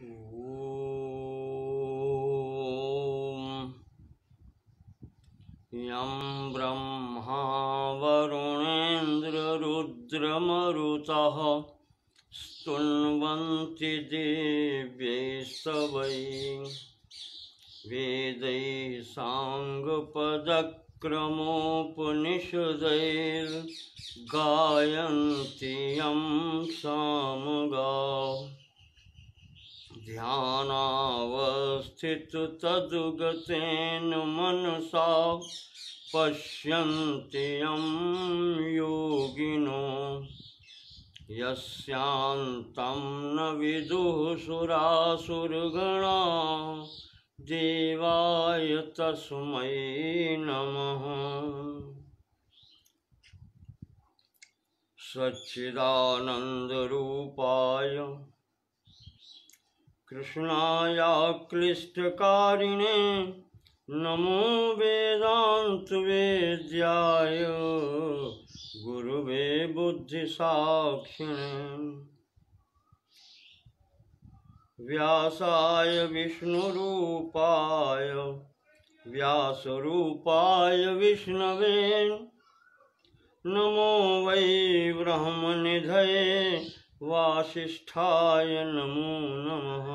ॐ यं ब्रह्मा वरुणेन्द्ररुद्रमरुतः स्तुन्वन्ति दिव्यैस्तवैः वेदैः साङ्गपदक्रमोपनिषदैर्गायन्ति यं सामगाः ध्यानावस्थिततद्गतेन मनसा पश्यन्ति यं योगिनो यस्यान्तं न विदुः सुरासुरगणा देवाय तस्मै नमः। सच्चिदानन्दरूपाय कृष्णाय क्लिष्टकारिणे नमो वेदान्तवेद्याय गुरुवे बुद्धिसाक्षिणे व्यासाय विष्णुरूपाय व्यासरूपाय विष्णवे नमो वै ब्रह्मनिधये वासिष्ठाय नमो नमः।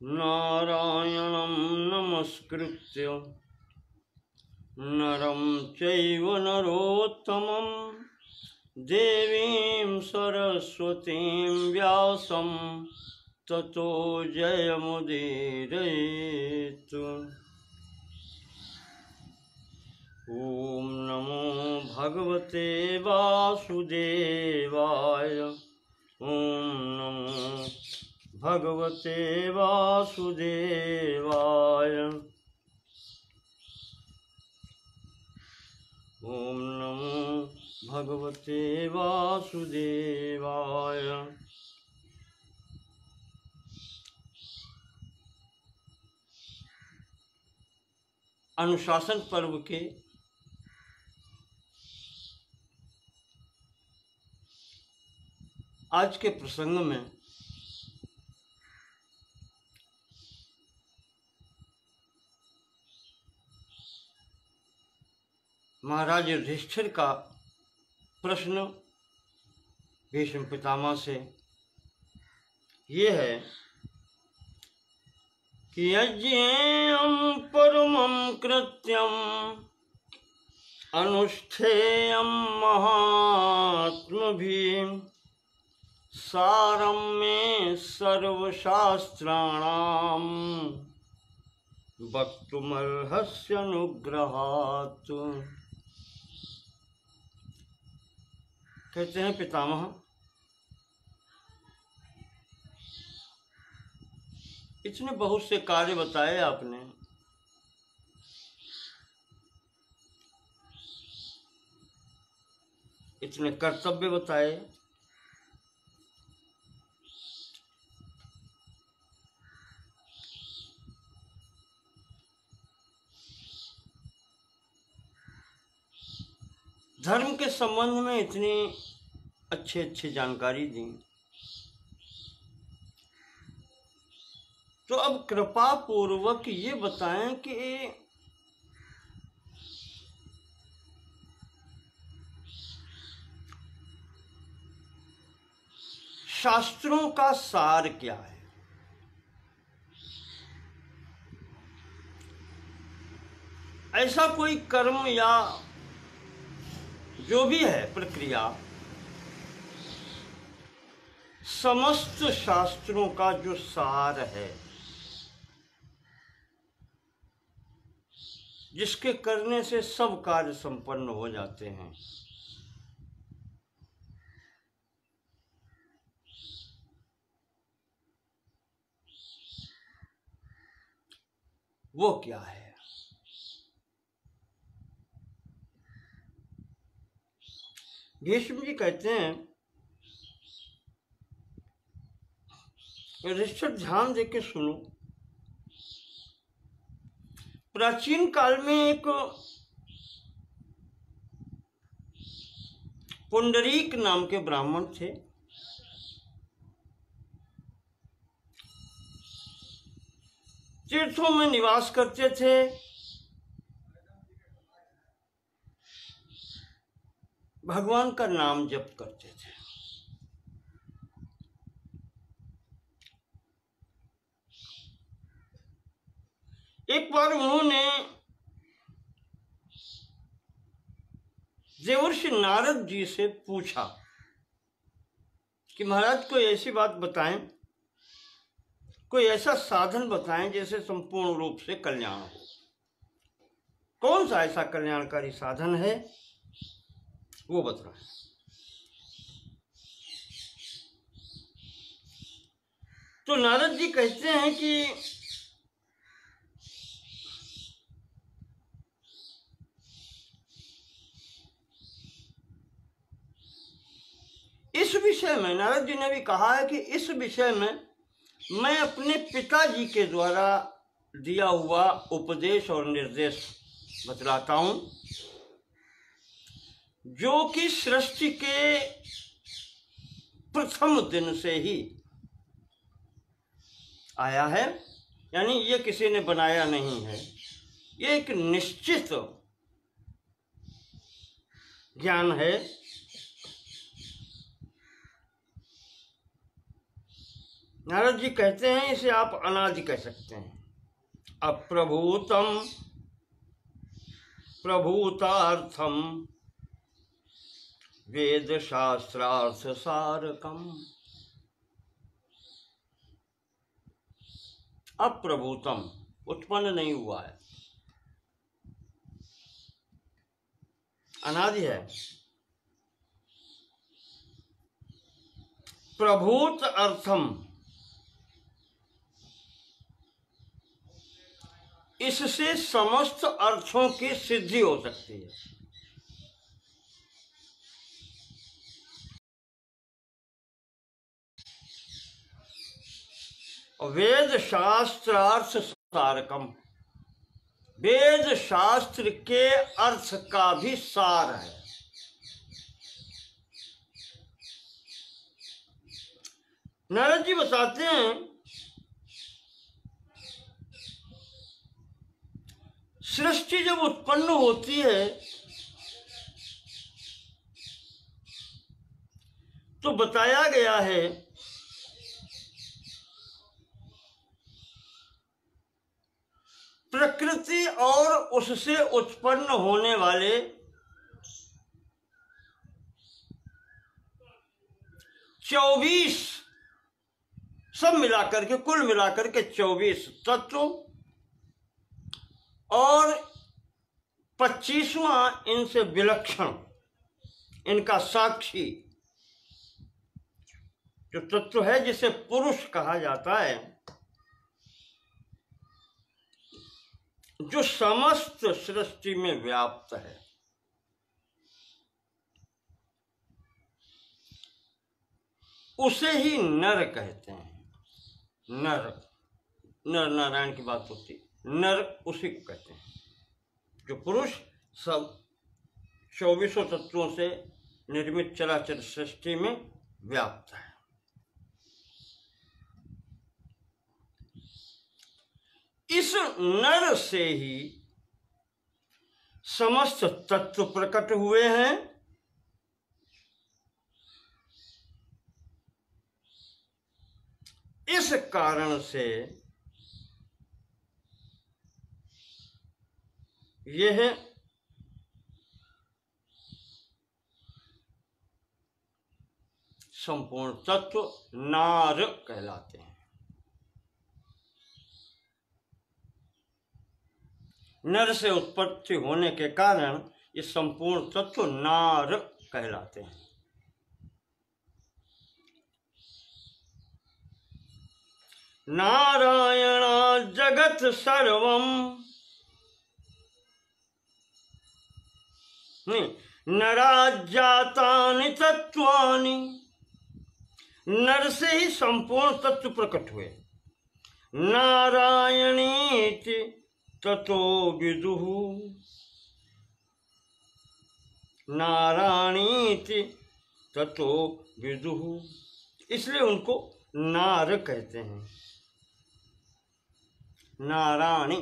नारायणं नमस्कृत्य नरं चैव नरोत्तमं देवीं सरस्वतीं व्यासं ततो जयमुदीरयेत्। ॐ नमो भगवते वासुदेवाय। ॐ नमो भगवते वासुदेवाय। ॐ नमो भगवते वासुदेवाय। अनुशासन पर्व के आज के प्रसंग में महाराज युधिष्ठिर का प्रश्न भीष्म पितामह से ये है कि यज्ञेयं परमं कृत्यं अनुष्ठेयं महात्मभिः सारं मे सर्वशास्त्राणां वक्तुमर्हस्य अनुग्रहात्। कहते हैं पितामह, इतने बहुत से कार्य बताए आपने, इतने कर्तव्य बताए, धर्म के संबंध में इतनी अच्छी जानकारी दी, तो अब कृपा पूर्वक ये बताएं कि शास्त्रों का सार क्या है। ऐसा कोई कर्म या जो भी है प्रक्रिया समस्त शास्त्रों का जो सार है, जिसके करने से सब कार्य संपन्न हो जाते हैं, वो क्या है। भीष्म जी कहते हैं, युधिष्ठिर ध्यान दे के सुनो। प्राचीन काल में एक पुंडरीक नाम के ब्राह्मण थे। तीर्थों में निवास करते थे। भगवान का नाम जप करते थे। एक बार उन्होंने देवर्षि नारद जी से पूछा कि महाराज कोई ऐसी बात बताएं, कोई ऐसा साधन बताएं जिससे संपूर्ण रूप से कल्याण हो। कौन सा ऐसा कल्याणकारी साधन है वो बताएं। तो नारद जी कहते हैं कि इस विषय में, नारद जी ने भी कहा है कि इस विषय में मैं अपने पिताजी के द्वारा दिया हुआ उपदेश और निर्देश बतलाता हूं, जो कि सृष्टि के प्रथम दिन से ही आया है। यानी ये किसी ने बनाया नहीं है, ये एक निश्चित ज्ञान है। नारद जी कहते हैं इसे आप अनादि कह सकते हैं। अप्रभूतम प्रभूतार्थम वेद शास्त्रार्थ सारकम। अप्रभूतम, उत्पन्न नहीं हुआ है, अनादि है। प्रभूत अर्थम, इससे समस्त अर्थों की सिद्धि हो सकती है। वेद शास्त्रार्थ सारकम, वेद शास्त्र के अर्थ का भी सार है। नारद जी बताते हैं सृष्टि जब उत्पन्न होती है तो बताया गया है प्रकृति और उससे उत्पन्न होने वाले 24, सब मिलाकर के, कुल मिलाकर के 24 तत्व और 25वां इनसे विलक्षण, इनका साक्षी जो तत्व है जिसे पुरुष कहा जाता है, जो समस्त सृष्टि में व्याप्त है। उसे ही नर कहते हैं। नर, नर नारायण की बात होती, नर उसी को कहते हैं जो पुरुष सब 24 तत्वों से निर्मित चराचर सृष्टि में व्याप्त है। इस नर से ही समस्त तत्व प्रकट हुए हैं। इस कारण से यह संपूर्ण तत्व नार कहलाते हैं। नर से उत्पत्ति होने के कारण ये संपूर्ण तत्व नार कहलाते हैं। नारायण जगत सर्वम, नराज्जातानि तत्वानि, नर से ही संपूर्ण तत्व प्रकट हुए। नारायणीति ततो विदुः, नारायणीति ततो विदुः, इसलिए उनको नार कहते हैं। नारायणी।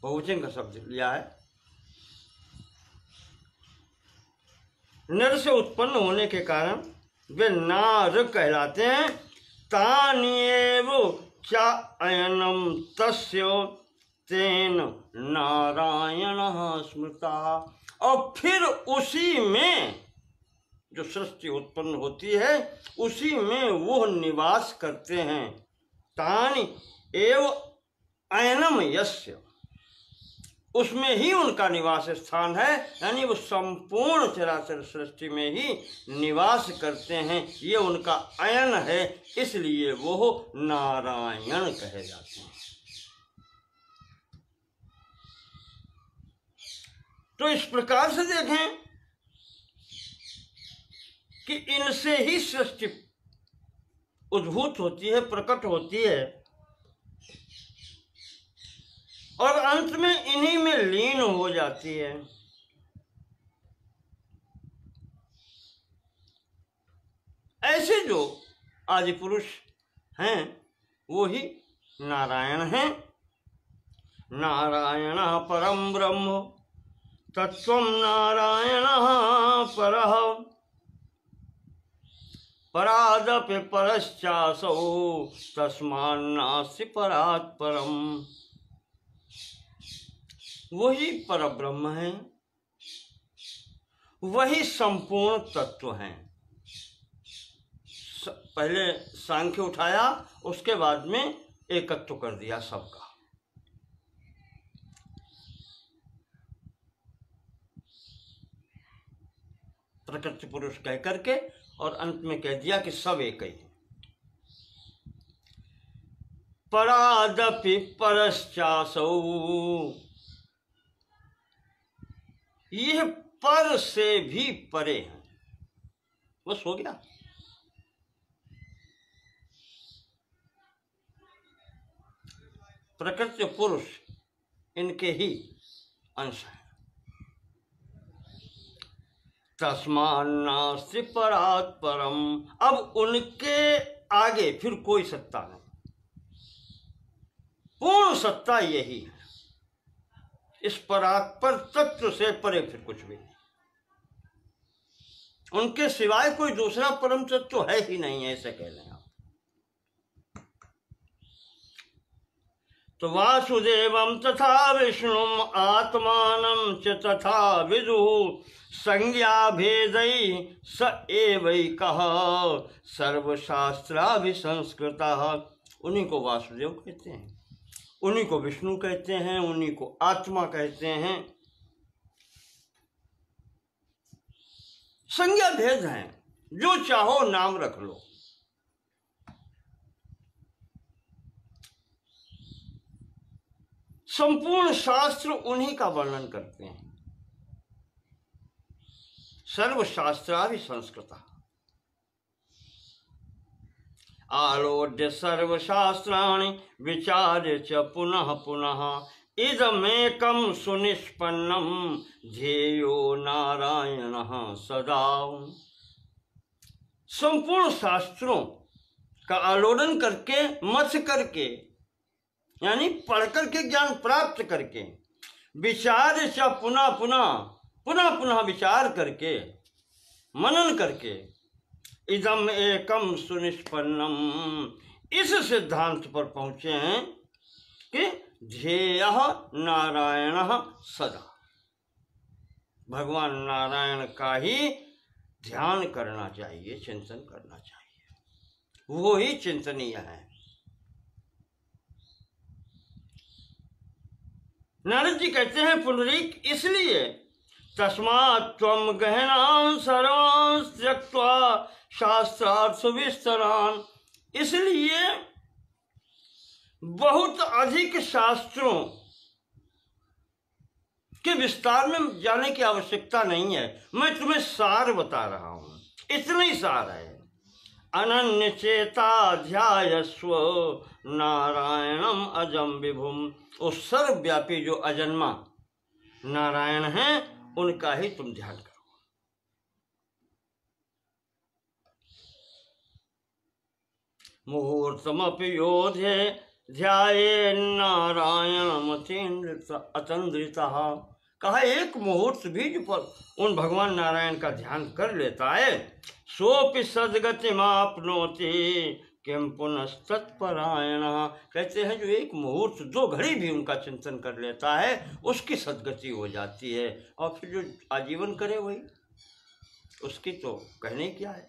बहुवचन का शब्द लिया है। नर से उत्पन्न होने के कारण वे नार कहलाते हैं। तान्येव चा अयनम तस्य तेन नारायण स्मृता। और फिर उसी में जो सृष्टि उत्पन्न होती है उसी में वो निवास करते हैं। तानि एव अयनम यस्य, उसमें ही उनका निवास स्थान है, यानी वो संपूर्ण चराचर सृष्टि में ही निवास करते हैं। ये उनका अयन है, इसलिए वो नारायण कहे जाते हैं। तो इस प्रकार से देखें कि इनसे ही सृष्टि उद्भूत होती है, प्रकट होती है, और अंत में इन्हीं में लीन हो जाती है। ऐसे जो आदि पुरुष हैं वो ही नारायण हैं। नारायण परम ब्रह्म तत्वं नारायण परः परादपि परश्चासौ तस्मान्नास्ति परात् परम्। वही परब्रह्म है, वही संपूर्ण तत्व हैं। पहले सांख्य उठाया, उसके बाद में एकत्व कर दिया सबका। प्रकृति पुरुष कह करके और अंत में कह दिया कि सब एक ही है। परादपि परश्चासौ, यह पर से भी परे हैं। बस हो गया। प्रकृति पुरुष इनके ही अंश हैं। तस्मान्नास्ति परात् परम, अब उनके आगे फिर कोई सत्ता नहीं, पूर्ण सत्ता यही है। इस परात्पर तत्व से परे फिर कुछ भी नहीं। उनके सिवाय कोई दूसरा परम तत्व है ही नहीं, ऐसे कह लें आप। तो वासुदेवं तथा विष्णुम आत्मानं च तथा विदुः संज्ञा भेदै स एवैकः सर्वशास्त्राभिसंस्कृतः। उन्हीं को वासुदेव कहते हैं, उन्हीं को विष्णु कहते हैं, उन्हीं को आत्मा कहते हैं। संज्ञा भेद हैं, जो चाहो नाम रख लो। संपूर्ण शास्त्र उन्हीं का वर्णन करते हैं। सर्वशास्त्राभिसंस्कृतः आलोड्य सर्वशास्त्राणि विचार्य च पुनः पुनः इदमेकं सुनिष्पन्नं ध्येयो नारायणः सदा। संपूर्ण शास्त्रों का आलोडन करके, मथ करके, यानी पढ़ करके ज्ञान प्राप्त करके, विचार च पुनः पुनः विचार करके, मनन करके, इदम एकम सुनिष्पन्नम, इस सिद्धांत पर पहुंचे हैं कि ध्येयः नारायणः सदा, भगवान नारायण का ही ध्यान करना चाहिए, चिंतन करना चाहिए, वो ही चिंतनीय है। नारद जी कहते हैं पुनरीक इसलिए तस्मात् त्वं गहनान् सर्वान् त्यक्त्वा शास्त्रार्थ विस्तरान्, इसलिए बहुत अधिक शास्त्रों के विस्तार में जाने की आवश्यकता नहीं है। मैं तुम्हें सार बता रहा हूं, इतना ही सार है। अनन्य चेता ध्यायस्व नारायणम अजम विभुम, उस सर्वव्यापी जो अजन्मा नारायण हैं उनका ही तुम ध्यान करो। मुहूर्तमपि योधे ध्याये नारायण अतंद्रितः। कहा एक मुहूर्त भी जो पर उन भगवान नारायण का ध्यान कर लेता है, सोपि सद्गतिमाप्नोति किम पुनस्तत्परायण। कहते हैं जो एक मुहूर्त 2 घड़ी भी उनका चिंतन कर लेता है उसकी सद्गति हो जाती है, और फिर जो आजीवन करे वही उसकी तो कहने क्या है।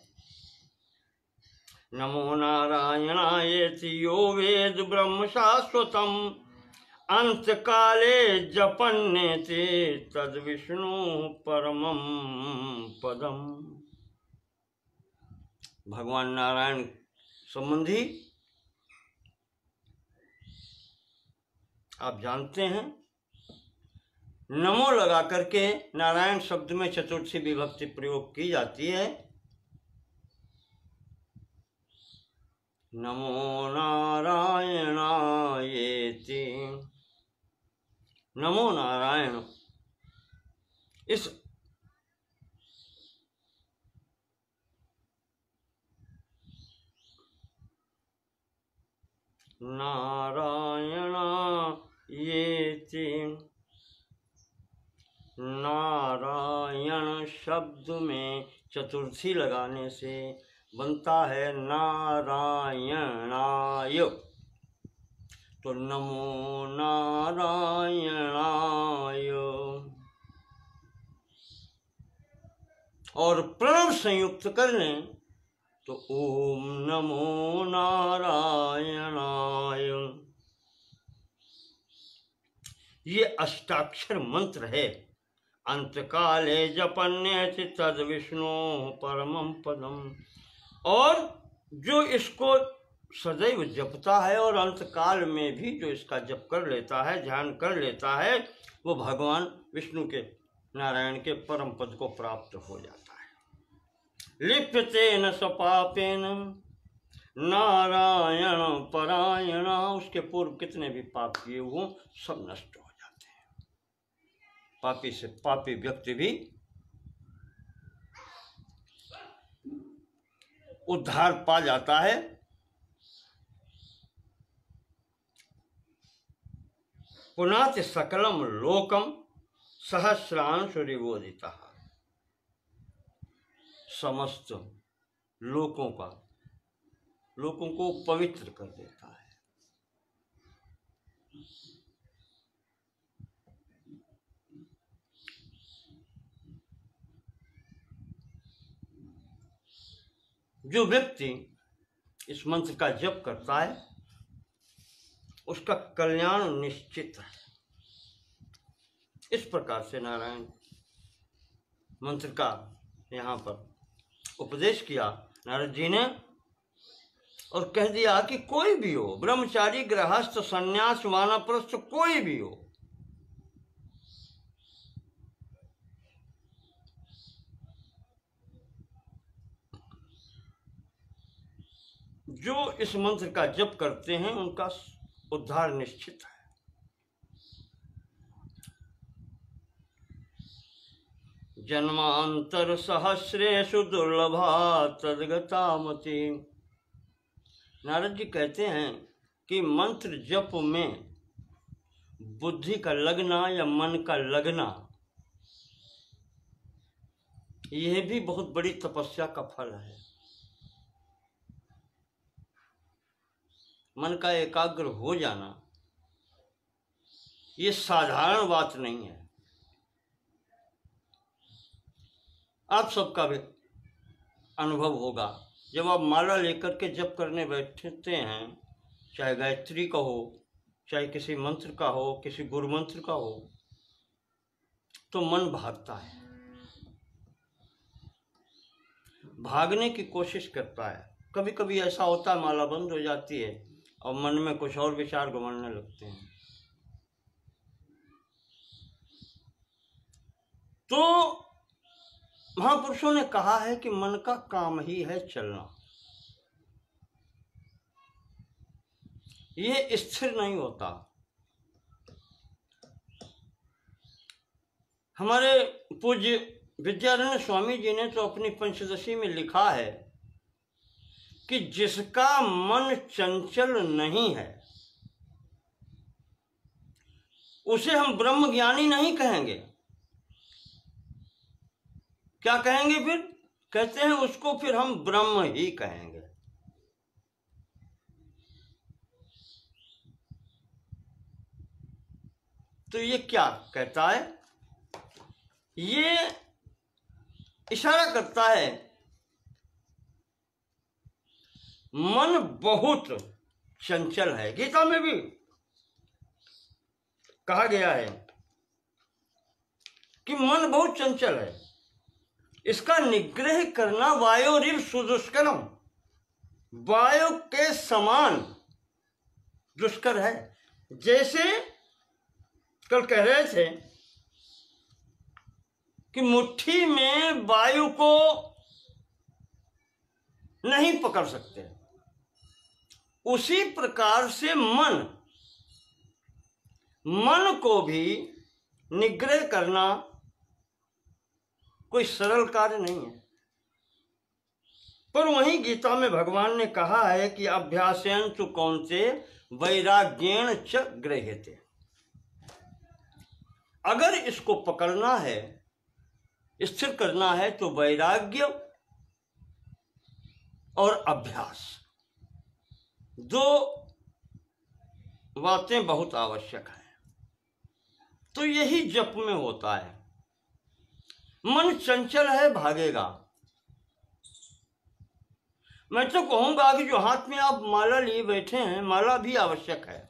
नमो नारायणायेति यो वेद ब्रह्म शाश्वतम अंत काले जपन्नेति तद विष्णु परमं पदम। भगवान नारायण संबंधी आप जानते हैं, नमो लगा करके नारायण शब्द में चतुर्थी विभक्ति प्रयोग की जाती है। नमो नारायणायेति, नमो नारायण। इस नारायणायेति, नारायण शब्द में चतुर्थी लगाने से बनता है नारायणाय। तो नमो नारायणाय, और प्रणव संयुक्त कर लें तो ओम नमो नारायणाय। ये अष्टाक्षर मंत्र है। अंतकाले जपन्नेति तद विष्णु परमं पदम। और जो इसको सदैव जपता है और अंतकाल में भी जो इसका जप कर लेता है, ध्यान कर लेता है, वो भगवान विष्णु के, नारायण के परम पद को प्राप्त हो जाता है। लिप्यतेन स्वपापेन नारायण परायण। उसके पूर्व कितने भी पाप किए वो सब नष्ट हो जाते हैं। पापी से पापी व्यक्ति भी उद्धार पा जाता है। पुनाति सकलम लोकम सहस्रांशु रिवोदिता। समस्त लोकों को पवित्र कर देता है। जो व्यक्ति इस मंत्र का जप करता है उसका कल्याण निश्चित है। इस प्रकार से नारायण मंत्र का यहाँ पर उपदेश किया नारद जी ने, और कह दिया कि कोई भी हो, ब्रह्मचारी, गृहस्थ, सन्यास, वानप्रस्थ, कोई भी हो, जो इस मंत्र का जप करते हैं उनका उद्धार निश्चित है। जन्मांतर सहस्रेषु दुर्लभा तद्गतामति। नारद जी कहते हैं कि मंत्र जप में बुद्धि का लगना या मन का लगना, यह भी बहुत बड़ी तपस्या का फल है। मन का एकाग्र हो जाना ये साधारण बात नहीं है। आप सबका भी अनुभव होगा, जब आप माला लेकर के जप करने बैठते हैं, चाहे गायत्री का हो, चाहे किसी मंत्र का हो, किसी गुरु मंत्र का हो, तो मन भागता है, भागने की कोशिश करता है। कभी कभी ऐसा होता है माला बंद हो जाती है और मन में कुछ और विचार घुमाने लगते हैं। तो महापुरुषों ने कहा है कि मन का काम ही है चलना, ये स्थिर नहीं होता। हमारे पूज्य विद्यारण्य स्वामी जी ने तो अपनी पंचदशी में लिखा है कि जिसका मन चंचल नहीं है उसे हम ब्रह्म ज्ञानी नहीं कहेंगे। क्या कहेंगे फिर? कहते हैं उसको फिर हम ब्रह्म ही कहेंगे। तो ये क्या कहता है? ये इशारा करता है मन बहुत चंचल है। गीता में भी कहा गया है कि मन बहुत चंचल है, इसका निग्रह करना वायोरिव सुदुष्करम, वायु के समान दुष्कर है। जैसे कल कह रहे थे कि मुट्ठी में वायु को नहीं पकड़ सकते, उसी प्रकार से मन को भी निग्रह करना कोई सरल कार्य नहीं है। पर वहीं गीता में भगवान ने कहा है कि अभ्यासेन तु कौन्तेय वैराग्येण च गृह्यते। अगर इसको पकड़ना है, स्थिर करना है, तो वैराग्य और अभ्यास, दो बातें बहुत आवश्यक हैं। तो यही जप में होता है। मन चंचल है, भागेगा। मैं तो कहूंगा कि जो हाथ में आप माला लिए बैठे हैं, माला भी आवश्यक है।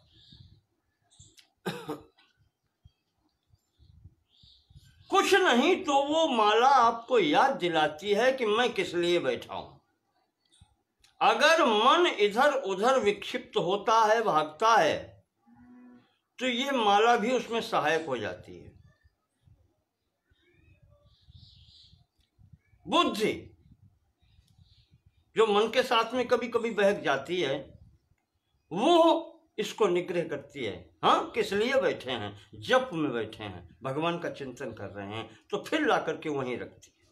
कुछ नहीं तो वो माला आपको याद दिलाती है कि मैं किस लिए बैठा हूं। अगर मन इधर उधर विक्षिप्त होता है, भागता है, तो ये माला भी उसमें सहायक हो जाती है। बुद्धि जो मन के साथ में कभी कभी बहक जाती है, वो इसको निग्रह करती है। हाँ, किस लिए बैठे हैं? जप में बैठे हैं, भगवान का चिंतन कर रहे हैं, तो फिर ला करके वहीं रखती है।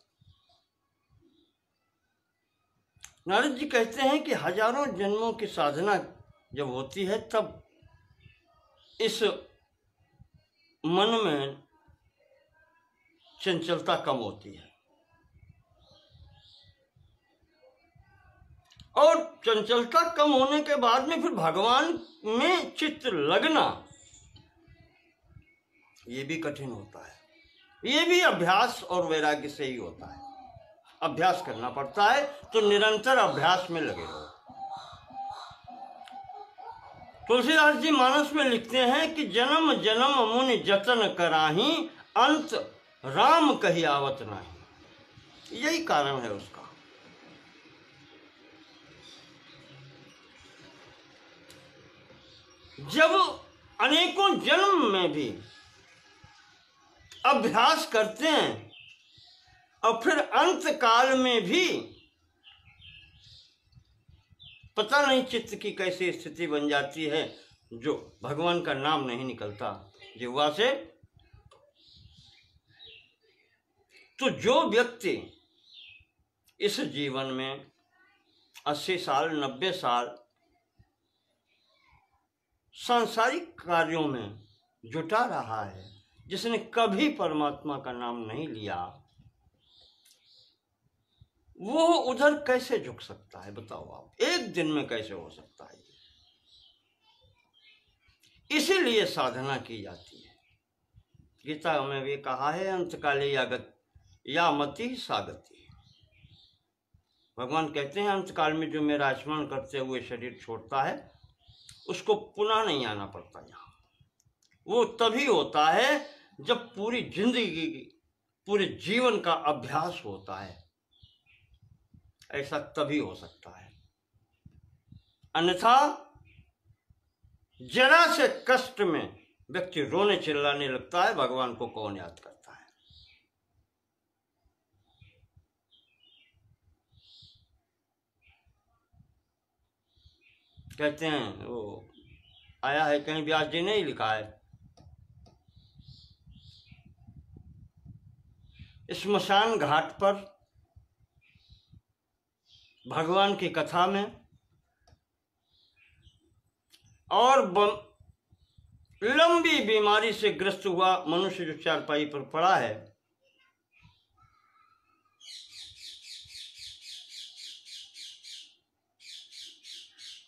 नारद जी कहते हैं कि हजारों जन्मों की साधना जब होती है, तब इस मन में चंचलता कम होती है। और चंचलता कम होने के बाद में फिर भगवान में चित्त लगना, ये भी कठिन होता है। ये भी अभ्यास और वैराग्य से ही होता है। अभ्यास करना पड़ता है, तो निरंतर अभ्यास में लगे रहो। तुलसीदास जी मानस में लिखते हैं कि जन्म जन्म मुनि जतन कराही, अंत राम कही आवत नाही। यही कारण है उसका। जब अनेकों जन्म में भी अभ्यास करते हैं और फिर अंत काल में भी पता नहीं चित्त की कैसी स्थिति बन जाती है, जो भगवान का नाम नहीं निकलता जिह्वा से। तो जो व्यक्ति इस जीवन में 80 साल 90 साल सांसारिक कार्यों में जुटा रहा है, जिसने कभी परमात्मा का नाम नहीं लिया, वो उधर कैसे झुक सकता है? बताओ आप, एक दिन में कैसे हो सकता है? इसीलिए साधना की जाती है। गीता में भी कहा है, अंतकाले या मति सागति। भगवान कहते हैं अंतकाल में जो मेरा स्मरण करते हुए शरीर छोड़ता है, उसको पुनः नहीं आना पड़ता यहाँ। वो तभी होता है जब पूरी जिंदगी की, पूरे जीवन का अभ्यास होता है। ऐसा तभी हो सकता है, अन्यथा जरा से कष्ट में व्यक्ति रोने चिल्लाने लगता है, भगवान को कौन याद करता है? कहते हैं, वो आया है कहीं, व्यास जी ने ही लिखा है, स्मशान घाट पर भगवान की कथा में और लंबी बीमारी से ग्रस्त हुआ मनुष्य जो चारपाई पर पड़ा है,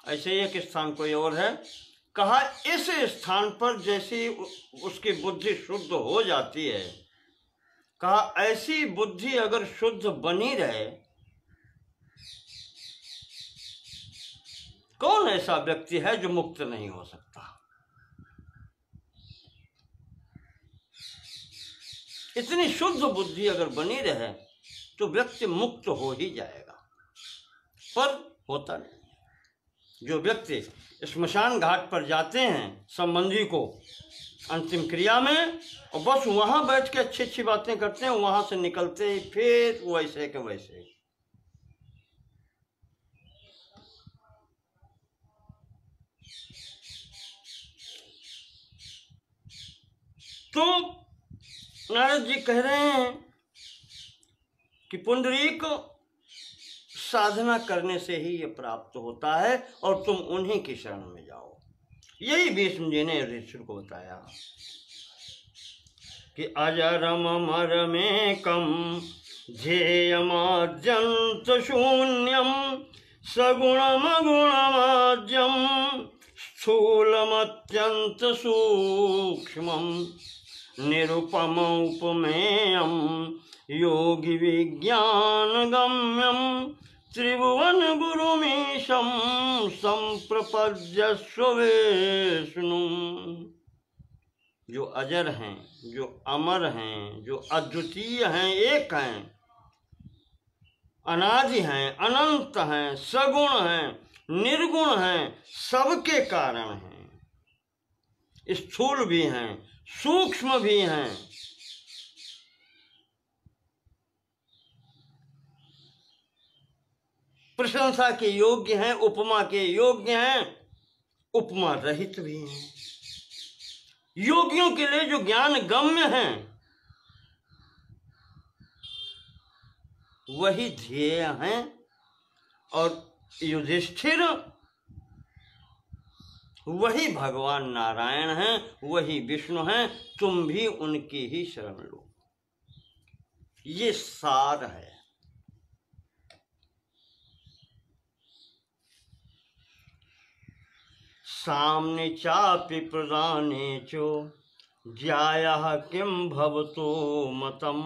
ऐसे एक स्थान कोई और है, कहा इस स्थान पर जैसी उसकी बुद्धि शुद्ध हो जाती है, कहा ऐसी बुद्धि अगर शुद्ध बनी रहे, कौन ऐसा व्यक्ति है जो मुक्त नहीं हो सकता। इतनी शुद्ध बुद्धि अगर बनी रहे तो व्यक्ति मुक्त हो ही जाएगा, पर होता नहीं। जो व्यक्ति स्मशान घाट पर जाते हैं संबंधी को अंतिम क्रिया में, और बस वहां बैठ के अच्छी अच्छी बातें करते हैं, वहां से निकलते ही फिर वैसे के वैसे। तो नारद जी कह रहे हैं कि पुंडरीक साधना करने से ही ये प्राप्त होता है और तुम उन्हीं की शरण में जाओ। यही भीष्म जी ने युधिष्ठिर को बताया कि अजरम मरमेकम ध्येयमाद्यंत शून्यम सगुणमगुणमाद्यम स्थूलमत्यंत सूक्ष्मम निरुपम उपमेयम योगी विज्ञान गम्यम त्रिभुवन गुरुमीशम संप्रपद्यस्व विष्णु। जो अजर हैं, जो अमर हैं, जो अद्वितीय हैं, एक हैं, अनादि हैं, अनंत हैं, सगुण हैं, निर्गुण हैं, सबके कारण हैं, स्थूल भी हैं, सूक्ष्म भी हैं, प्रशंसा के योग्य हैं, उपमा के योग्य हैं, उपमा रहित भी हैं। योगियों के लिए जो ज्ञान गम्य हैं वही ध्येय हैं, और युधिष्ठिर वही भगवान नारायण हैं, वही विष्णु हैं, तुम भी उनकी ही शरण लो। ये सार है। सामने चापि प्रदाने चो ज्यायः किं भवतो मतम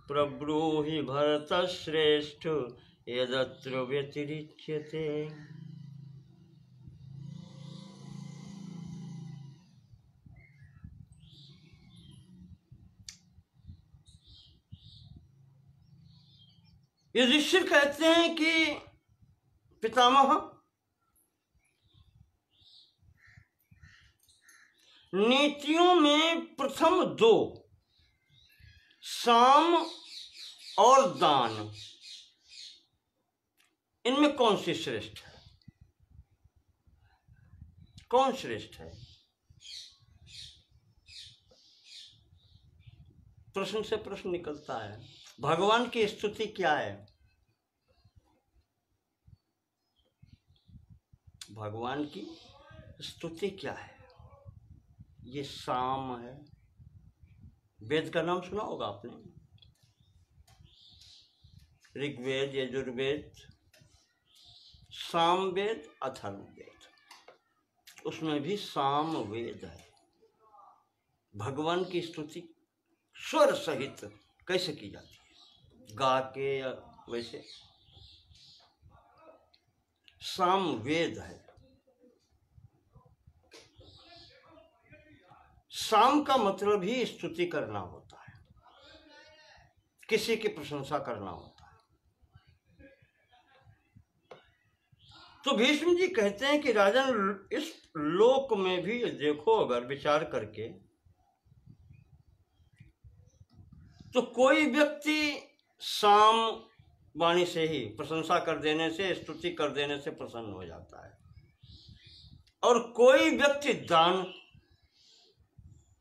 प्रब्रूहि भरत श्रेष्ठ यदत्र व्यतिरिच्यते। युधिष्ठिर कहते हैं कि पितामह, नीतियों में प्रथम दो, साम और दान, इनमें कौन सी श्रेष्ठ है? कौन श्रेष्ठ है? प्रश्न से प्रश्न निकलता है। भगवान की स्तुति क्या है? भगवान की स्तुति क्या है? ये साम है। वेद का नाम सुना होगा आपने, ऋग्वेद, यजुर्वेद, सामवेद, अथर्ववेद, उसमें भी साम वेद है। भगवान की स्तुति स्वर सहित कैसे की जाती है? गा के या वैसे? साम वेद है। साम का मतलब ही स्तुति करना होता है, किसी की प्रशंसा करना होता है। तो भीष्म जी कहते हैं कि राजन, इस लोक में भी देखो, अगर विचार करके, तो कोई व्यक्ति साम वाणी से ही, प्रशंसा कर देने से, स्तुति कर देने से प्रसन्न हो जाता है, और कोई व्यक्ति दान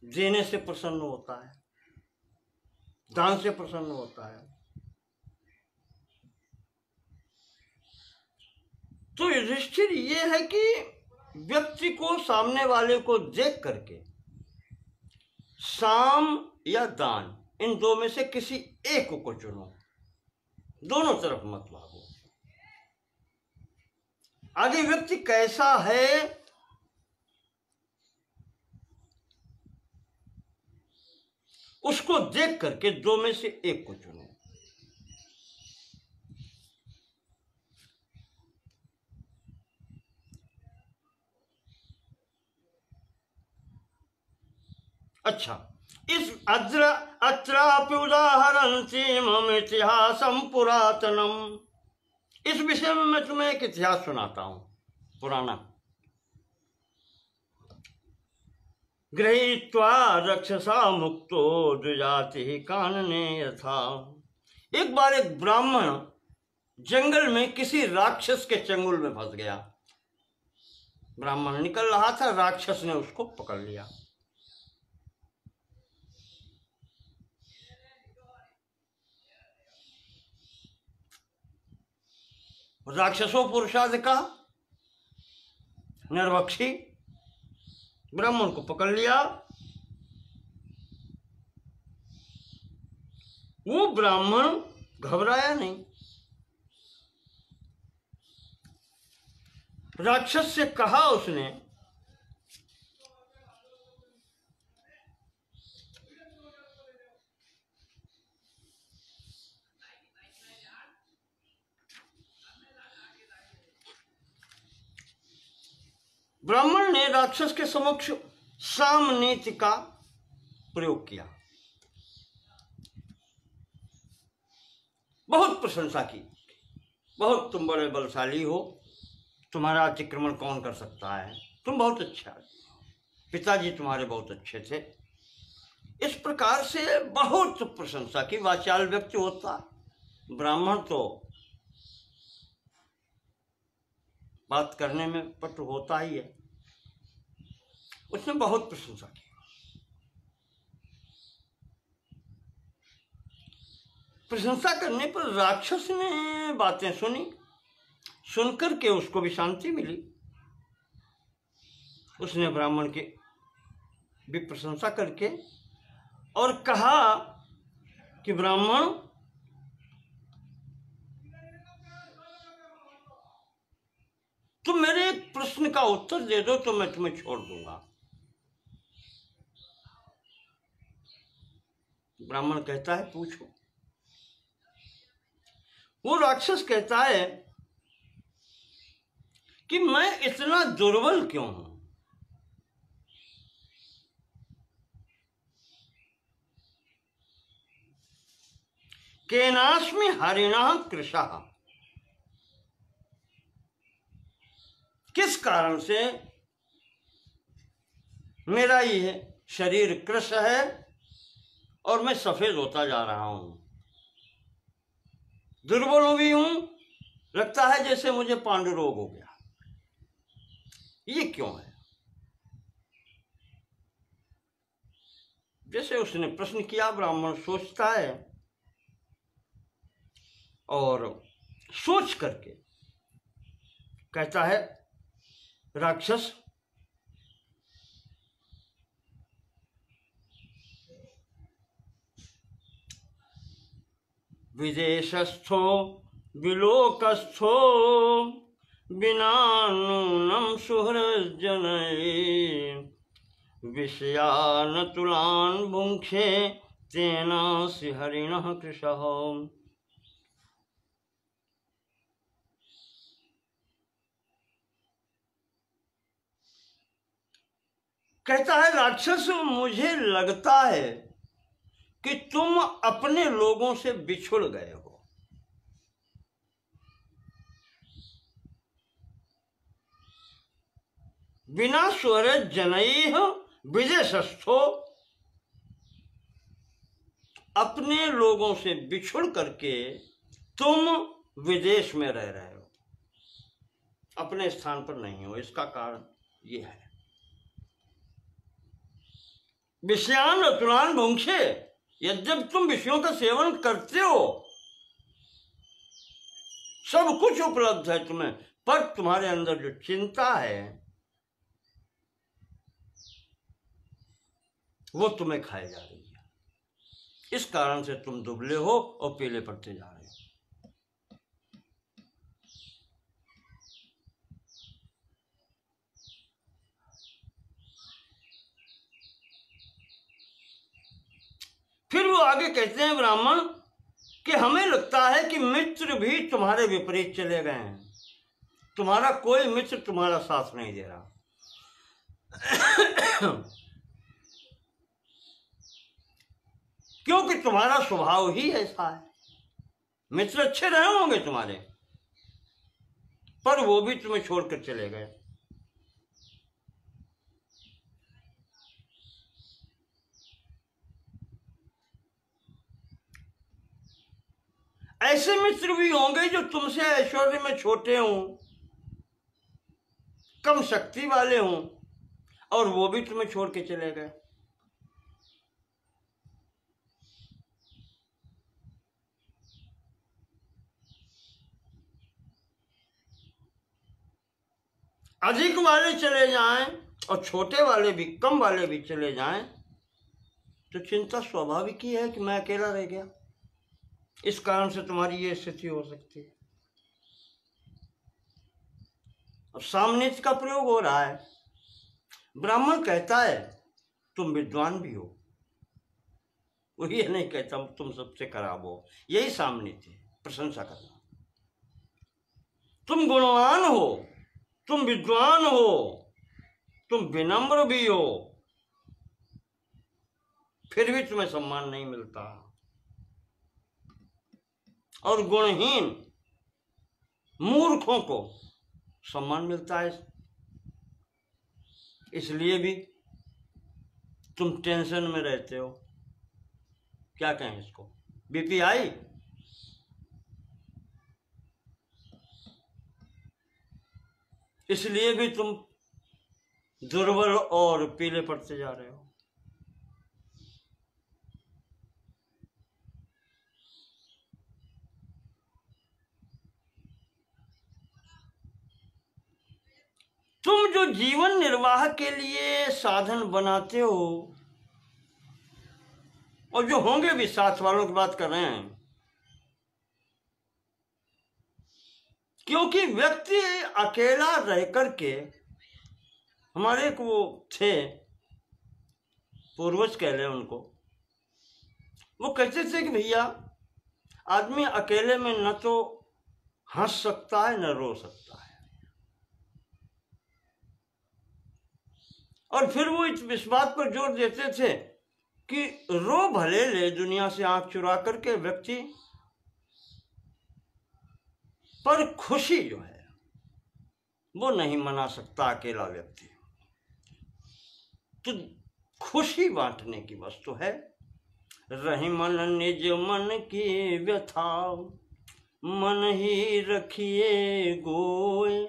देने से प्रसन्न होता है, दान से प्रसन्न होता है। तो युधिष्ठिर ये है कि व्यक्ति को, सामने वाले को देख करके साम या दान, इन दो में से किसी एक को चुनो, दोनों तरफ मत भागो। आगे व्यक्ति कैसा है उसको देख करके दो में से एक को चुनो। अच्छा, इस अत्रापि उदाहरन्ति मम इतिहासं पुरातनम। इस विषय में मैं तुम्हें एक इतिहास सुनाता हूं, पुराना। गृहीत्वा रक्षसा मुक्तो द्विजाति कानने यथा। एक बार एक ब्राह्मण जंगल में किसी राक्षस के चंगुल में फंस गया। ब्राह्मण निकल रहा था, राक्षस ने उसको पकड़ लिया। राक्षसो पुरुषाधिका, निर्वक्षी ब्राह्मण को पकड़ लिया। वो ब्राह्मण घबराया नहीं, राक्षस से कहा उसने, ब्राह्मण ने राक्षस के समक्ष सामनीति का प्रयोग किया, बहुत प्रशंसा की। बहुत तुम बड़े बलशाली हो, तुम्हारा अतिक्रमण कौन कर सकता है, तुम बहुत अच्छा, पिताजी तुम्हारे बहुत अच्छे थे। इस प्रकार से बहुत प्रशंसा की। वाचाल व्यक्ति होता, ब्राह्मण तो बात करने में पटु होता ही है। उसने बहुत प्रशंसा की। प्रशंसा करने पर राक्षस ने बातें सुनी, सुनकर के उसको भी शांति मिली। उसने ब्राह्मण की भी प्रशंसा करके और कहा कि ब्राह्मण, तुम मेरे एक प्रश्न का उत्तर दे दो तो मैं तुम्हें छोड़ दूंगा। ब्राह्मण कहता है, पूछो। वो राक्षस कहता है कि मैं इतना दुर्बल क्यों हूं? केनास्मि हरिणः कृशः। किस कारण से मेरा ये शरीर कृश है और मैं सफेद होता जा रहा हूं, दुर्बल भी हूं, लगता है जैसे मुझे पांडु रोग हो गया। ये क्यों है? जैसे उसने प्रश्न किया, ब्राह्मण सोचता है और सोच करके कहता है, राक्षस, विदेशस्थो विलोकस्थो बिना नूनम सुहृजनैः विषयान तुलान भुंक्षे तेनासि हरिणः कृशः। कहता है, राक्षस, मुझे लगता है कि तुम अपने लोगों से बिछुड़ गए हो। बिना स्वरज जनैः विदेशस्थो, अपने लोगों से बिछुड़ करके तुम विदेश में रह रहे हो, अपने स्थान पर नहीं हो। इसका कारण यह है, विषयान अतुलान भुंक्षे, यद्यप तुम विषयों का सेवन करते हो, सब कुछ उपलब्ध है तुम्हें, पर तुम्हारे अंदर जो चिंता है वो तुम्हें खाए जा रही है। इस कारण से तुम दुबले हो और पीले पड़ते जा रहे हो। फिर वो आगे कहते हैं ब्राह्मण कि हमें लगता है कि मित्र भी तुम्हारे विपरीत चले गए हैं, तुम्हारा कोई मित्र तुम्हारा साथ नहीं दे रहा। क्योंकि तुम्हारा स्वभाव ही ऐसा है। मित्र अच्छे रहे होंगे तुम्हारे, पर वो भी तुम्हें छोड़कर चले गए। ऐसे मित्र भी होंगे जो तुमसे ऐश्वर्य में छोटे हों, कम शक्ति वाले हों, और वो भी तुम्हें छोड़ के चले गए। अधिक वाले चले जाएं और छोटे वाले भी, कम वाले भी चले जाएं, तो चिंता स्वाभाविक ही है कि मैं अकेला रह गया। इस कारण से तुम्हारी ये स्थिति हो सकती है। अब सामने का प्रयोग हो रहा है। ब्राह्मण कहता है तुम विद्वान भी हो, वो ये नहीं कहता तुम सबसे खराब हो। यही सामने थे प्रशंसा करना। तुम गुणवान हो, तुम विद्वान हो, तुम विनम्र भी हो, फिर भी तुम्हें सम्मान नहीं मिलता। और गुणहीन मूर्खों को सम्मान मिलता है। इसलिए भी तुम टेंशन में रहते हो। क्या कहें इसको, बीपी आई। इसलिए भी तुम दुर्बल और पीले पड़ते जा रहे हो। तुम जो जीवन निर्वाह के लिए साधन बनाते हो, और जो होंगे भी, साथ वालों की बात कर रहे हैं, क्योंकि व्यक्ति अकेला रह करके, हमारे एक वो थे पूर्वज कह लें उनको, वो कहते थे कि भैया आदमी अकेले में न तो हंस सकता है न रो सकता है। और फिर वो इस बात पर जोर देते थे कि रो भले ले दुनिया से आंख चुरा करके व्यक्ति, पर खुशी जो है वो नहीं मना सकता अकेला व्यक्ति। तो खुशी बांटने की वस्तु है। रही मन निज मन की व्यथा, मन ही रखिए गोय,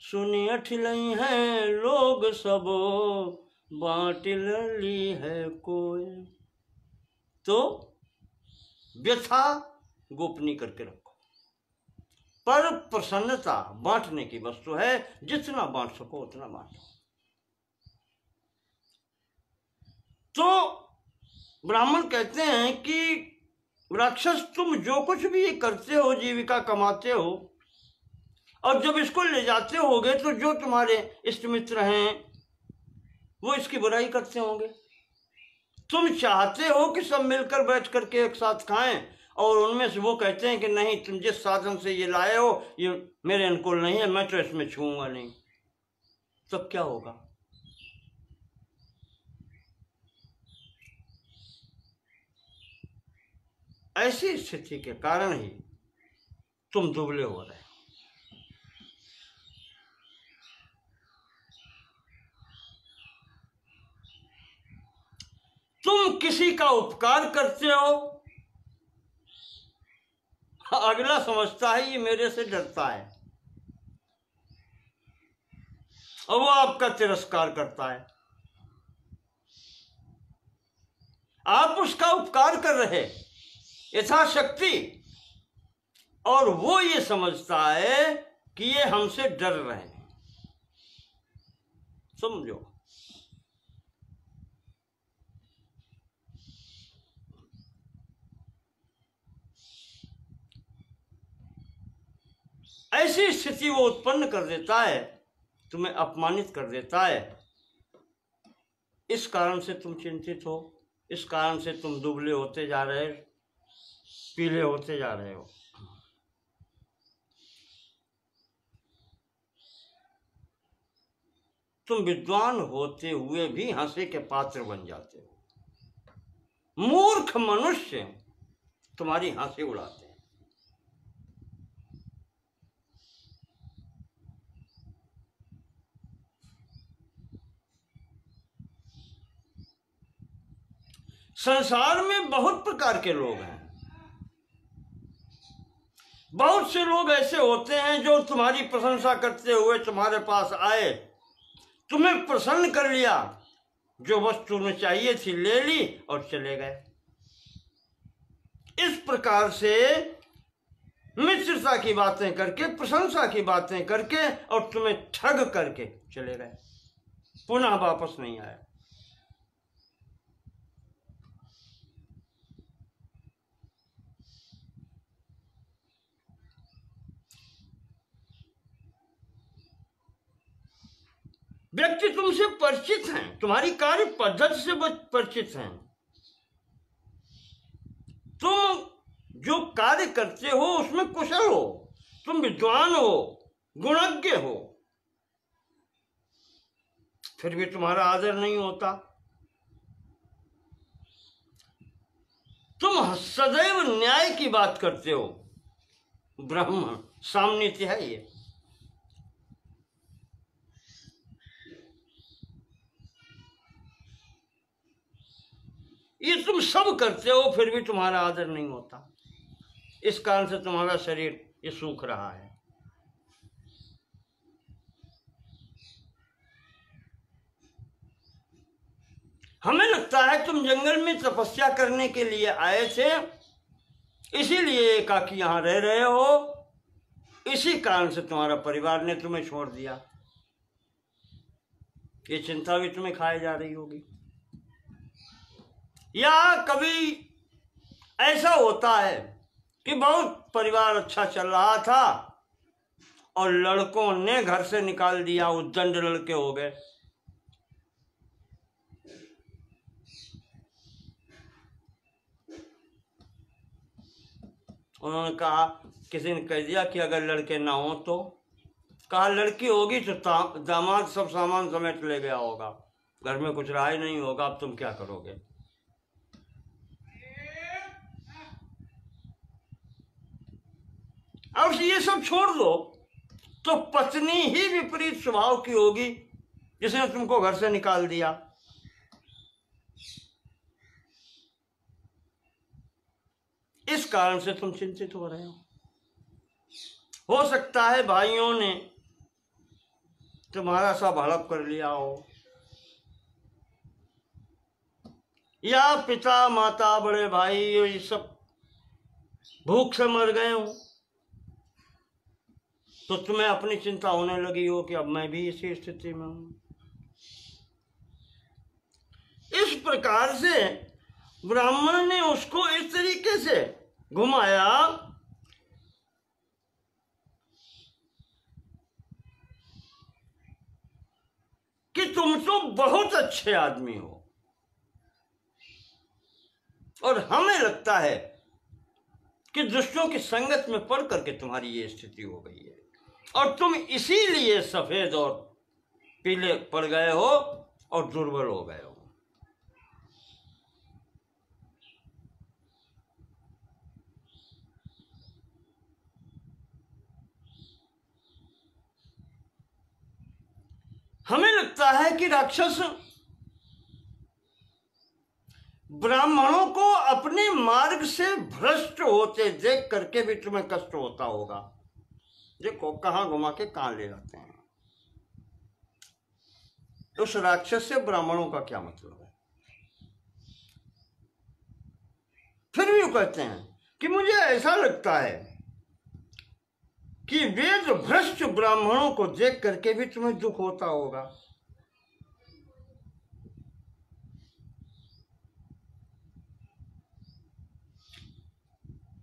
सुनी अठलई है लोग सब, बांट ली है कोई। तो व्यथा गोपनीय करके रखो, पर प्रसन्नता बांटने की वस्तु है। जितना बांट सको उतना बांटो। तो ब्राह्मण कहते हैं कि राक्षस तुम जो कुछ भी करते हो, जीविका कमाते हो, और जब इसको ले जाते होगे तो जो तुम्हारे इष्ट मित्र हैं वो इसकी बुराई करते होंगे। तुम चाहते हो कि सब मिलकर बैठ करके एक साथ खाएं, और उनमें से वो कहते हैं कि नहीं, तुम जिस साधन से ये लाए हो ये मेरे अनुकूल नहीं है, मैं तो इसमें छूऊंगा नहीं। तब क्या होगा? ऐसी स्थिति के कारण ही तुम दुबले हो रहे हो। तुम किसी का उपकार करते हो, अगला समझता है ये मेरे से डरता है, और वो आपका तिरस्कार करता है। आप उसका उपकार कर रहे यथाशक्ति, और वो ये समझता है कि ये हमसे डर रहे हैं। समझो, ऐसी स्थिति वो उत्पन्न कर देता है, तुम्हें अपमानित कर देता है। इस कारण से तुम चिंतित हो, इस कारण से तुम दुबले होते जा रहे, पीले होते जा रहे हो। तुम विद्वान होते हुए भी हंसे के पात्र बन जाते हो। मूर्ख मनुष्य तुम्हारी हंसी उड़ाते हैं। संसार में बहुत प्रकार के लोग हैं। बहुत से लोग ऐसे होते हैं जो तुम्हारी प्रशंसा करते हुए तुम्हारे पास आए, तुम्हें प्रसन्न कर लिया, जो वस्तु तुम्हें चाहिए थी ले ली और चले गए। इस प्रकार से मित्रता की बातें करके, प्रशंसा की बातें करके और तुम्हें ठग करके चले गए, पुनः वापस नहीं आए। व्यक्ति तुमसे परिचित हैं, तुम्हारी कार्य पद्धति से परिचित हैं। तुम जो कार्य करते हो उसमें कुशल हो, तुम विद्वान हो, गुणज्ञ हो, फिर भी तुम्हारा आदर नहीं होता। तुम सदैव न्याय की बात करते हो। ब्राह्मण सामनीति है ये तुम सब करते हो, फिर भी तुम्हारा आदर नहीं होता। इस कारण से तुम्हारा शरीर ये सूख रहा है। हमें लगता है तुम जंगल में तपस्या करने के लिए आए थे, इसीलिए एकाकी यहां रह रहे हो। इसी कारण से तुम्हारा परिवार ने तुम्हें छोड़ दिया। ये चिंता भी तुम्हें खाई जा रही होगी। या कभी ऐसा होता है कि बहुत परिवार अच्छा चल रहा था और लड़कों ने घर से निकाल दिया, उद्दंड लड़के हो गए। उन्होंने कहा, किसी ने कह दिया कि अगर लड़के ना हो तो, कहा लड़की होगी तो दामाद सब सामान समेट ले गया होगा, घर में कुछ रहा ही नहीं होगा, अब तुम क्या करोगे। अब ये सब छोड़ दो तो पत्नी ही विपरीत स्वभाव की होगी जिसने तुमको घर से निकाल दिया। इस कारण से तुम चिंतित हो रहे हो सकता है भाइयों ने तुम्हारा सब हड़प कर लिया हो, या पिता माता बड़े भाई ये सब भूख से मर गए हो, तो तुम्हें अपनी चिंता होने लगी हो कि अब मैं भी इसी स्थिति में हूं। इस प्रकार से ब्राह्मण ने उसको इस तरीके से घुमाया कि तुम तो बहुत अच्छे आदमी हो और हमें लगता है कि दुष्टों की संगत में पड़ करके तुम्हारी ये स्थिति हो गई है और तुम इसीलिए सफेद और पीले पड़ गए हो और दुर्बल हो गए हो। हमें लगता है कि राक्षस ब्राह्मणों को अपने मार्ग से भ्रष्ट होते देख करके भी तुम्हें कष्ट होता होगा। देखो कहां घुमा के कहां ले जाते हैं। उस राक्षस से ब्राह्मणों का क्या मतलब है। फिर भी कहते हैं कि मुझे ऐसा लगता है कि वेद भ्रष्ट ब्राह्मणों को देख करके भी तुम्हें दुख होता होगा।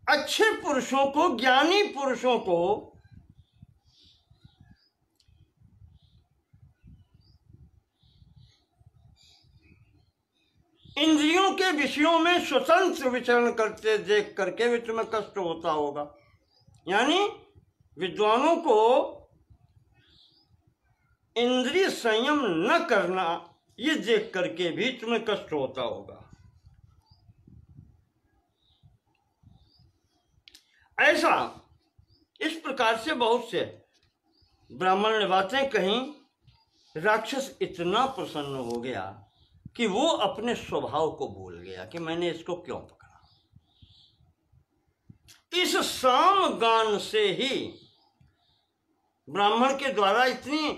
अच्छे पुरुषों को, ज्ञानी पुरुषों को इंद्रियों के विषयों में स्वतंत्र विचरण करते देख करके भी तुम्हें कष्ट होता होगा। यानी विद्वानों को इंद्रिय संयम न करना, ये देख करके भी तुम्हें कष्ट होता होगा। ऐसा इस प्रकार से बहुत से ब्राह्मण ने बातें कहीं। राक्षस इतना प्रसन्न हो गया कि वो अपने स्वभाव को भूल गया कि मैंने इसको क्यों पकड़ा। इस साम गान से ही ब्राह्मण के द्वारा इतनी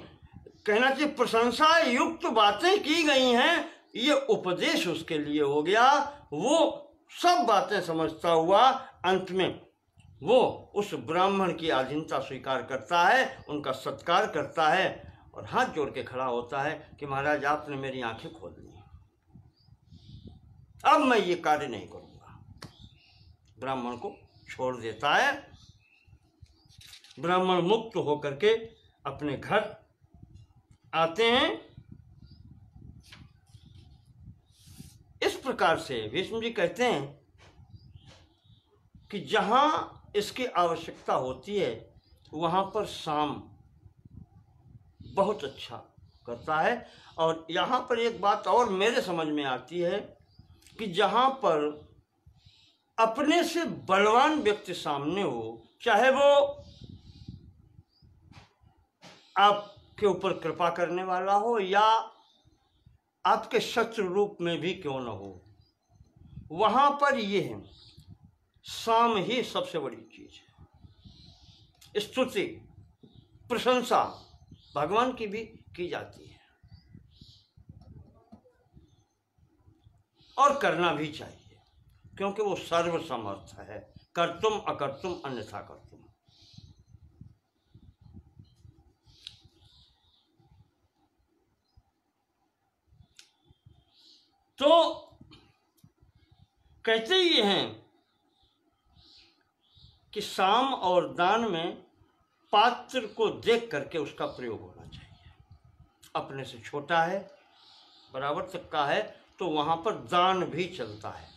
कहना चाहिए प्रशंसा युक्त बातें की गई हैं, ये उपदेश उसके लिए हो गया। वो सब बातें समझता हुआ अंत में वो उस ब्राह्मण की आधीनता स्वीकार करता है, उनका सत्कार करता है और हाथ जोड़ के खड़ा होता है कि महाराज आपने मेरी आंखें खोल दी, अब मैं ये कार्य नहीं करूंगा। ब्राह्मण को छोड़ देता है। ब्राह्मण मुक्त होकर के अपने घर आते हैं। इस प्रकार से भीष्म जी कहते हैं कि जहां इसकी आवश्यकता होती है वहां पर साम बहुत अच्छा करता है। और यहाँ पर एक बात और मेरे समझ में आती है कि जहाँ पर अपने से बलवान व्यक्ति सामने हो, चाहे वो आपके ऊपर कृपा करने वाला हो या आपके शत्रु रूप में भी क्यों न हो, वहाँ पर ये है साम ही सबसे बड़ी चीज है। स्तुति प्रशंसा भगवान की भी की जाती है और करना भी चाहिए, क्योंकि वो सर्वसमर्थ है, कर्तुम अकर्तुम अन्यथा कर्तुम। तो कहते ये हैं कि साम और दान में पात्र को देख करके उसका प्रयोग होना चाहिए। अपने से छोटा है, बराबर तक का है, तो वहाँ पर दान भी चलता है,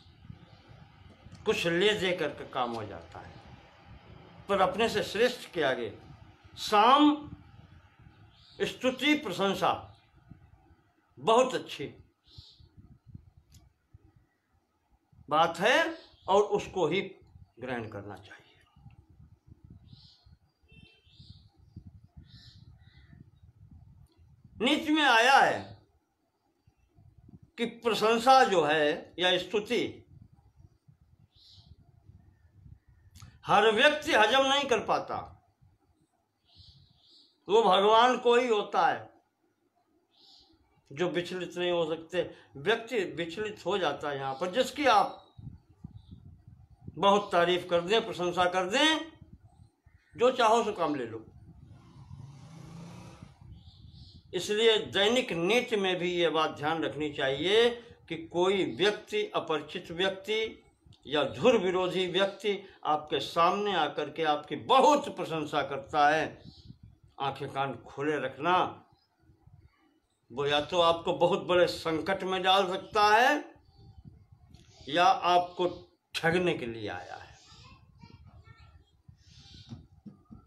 कुछ ले दे करके काम हो जाता है। पर अपने से श्रेष्ठ के आगे साम स्तुति प्रशंसा बहुत अच्छी बात है और उसको ही ग्रहण करना चाहिए। नीति में आया है कि प्रशंसा जो है या स्तुति हर व्यक्ति हजम नहीं कर पाता, वो भगवान को ही होता है जो विचलित नहीं हो सकते। व्यक्ति विचलित हो जाता है यहाँ पर, जिसकी आप बहुत तारीफ कर दें, प्रशंसा कर दें, जो चाहो सो काम ले लो। इसलिए दैनिक नीति में भी ये बात ध्यान रखनी चाहिए कि कोई व्यक्ति, अपरिचित व्यक्ति या धुर विरोधी व्यक्ति आपके सामने आकर के आपकी बहुत प्रशंसा करता है, आंखें कान खोले रखना। वो या तो आपको बहुत बड़े संकट में डाल सकता है या आपको ठगने के लिए आया है।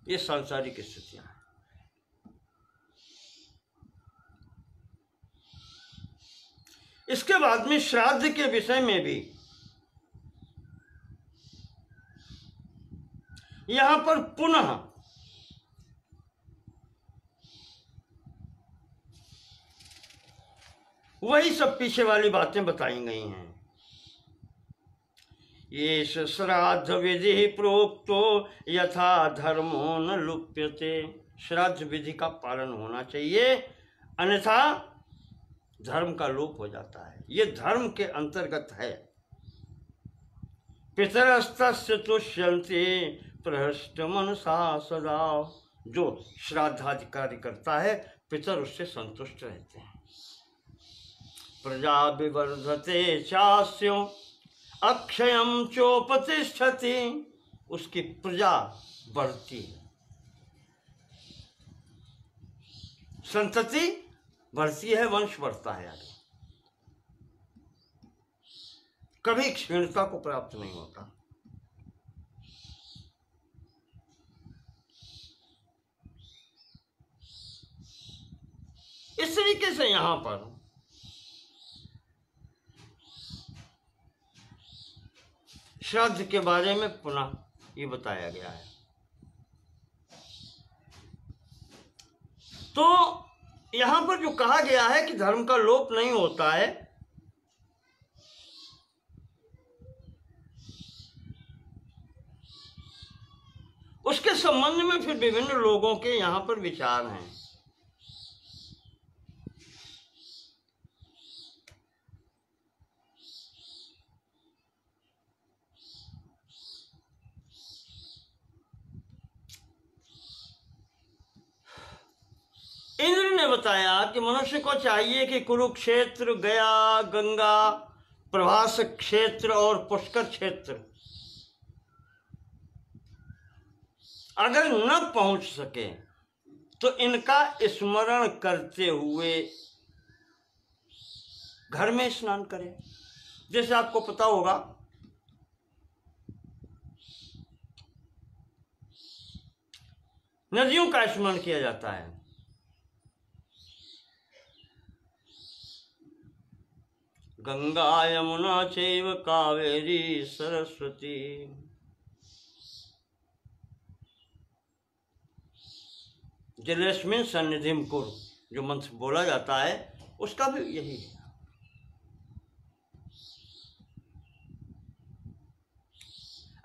ये सांसारिक स्थितियां हैं। इसके बाद में श्राद्ध के विषय में भी यहां पर पुनः वही सब पीछे वाली बातें बताई गई हैं। ये श्राद्ध विधि प्रोक्तो यथा धर्मो न लुप्यते। श्राद्ध विधि का पालन होना चाहिए, अन्यथा धर्म का लोप हो जाता है। ये धर्म के अंतर्गत है। पितरस्तस्य तुष्यन्ति प्रहृष्ट मनसा सदा। जो श्राद्धादि कार्य करता है पितर उससे संतुष्ट रहते हैं। प्रजा विवर्धते चास्यो अक्षयम चोपतिष्ठति। उसकी प्रजा बढ़ती है, संतति बढ़ती है, वंश बढ़ता है आगे, कभी क्षीणता को प्राप्त नहीं होता। इस तरीके से यहां पर श्राद्ध के बारे में पुनः ये बताया गया है। तो यहां पर जो कहा गया है कि धर्म का लोप नहीं होता है, उसके संबंध में फिर विभिन्न लोगों के यहां पर विचार हैं। इंद्र ने बताया कि मनुष्य को चाहिए कि कुरुक्षेत्र, गया, गंगा, प्रभास क्षेत्र और पुष्कर क्षेत्र अगर न पहुंच सके तो इनका स्मरण करते हुए घर में स्नान करें। जैसे आपको पता होगा नदियों का स्मरण किया जाता है। गंगा यमुना चैव कावेरी सरस्वती। जलेस्मिन् सन्निधिं कुरु, जो मंत्र बोला जाता है उसका भी यही है।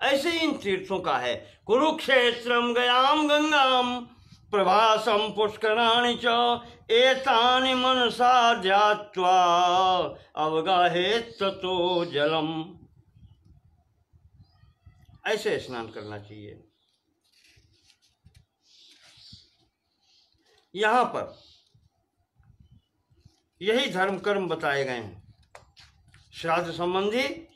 ऐसे ही इन तीर्थों का है। कुरुक्षेत्रम गयाम गंगाम प्रभासम पुष्कराणि च एतानि मनसा ध्यात्वा अवगाहेत ततो जलम। ऐसे स्नान करना चाहिए। यहां पर यही धर्म कर्म बताए गए हैं श्राद्ध संबंधी।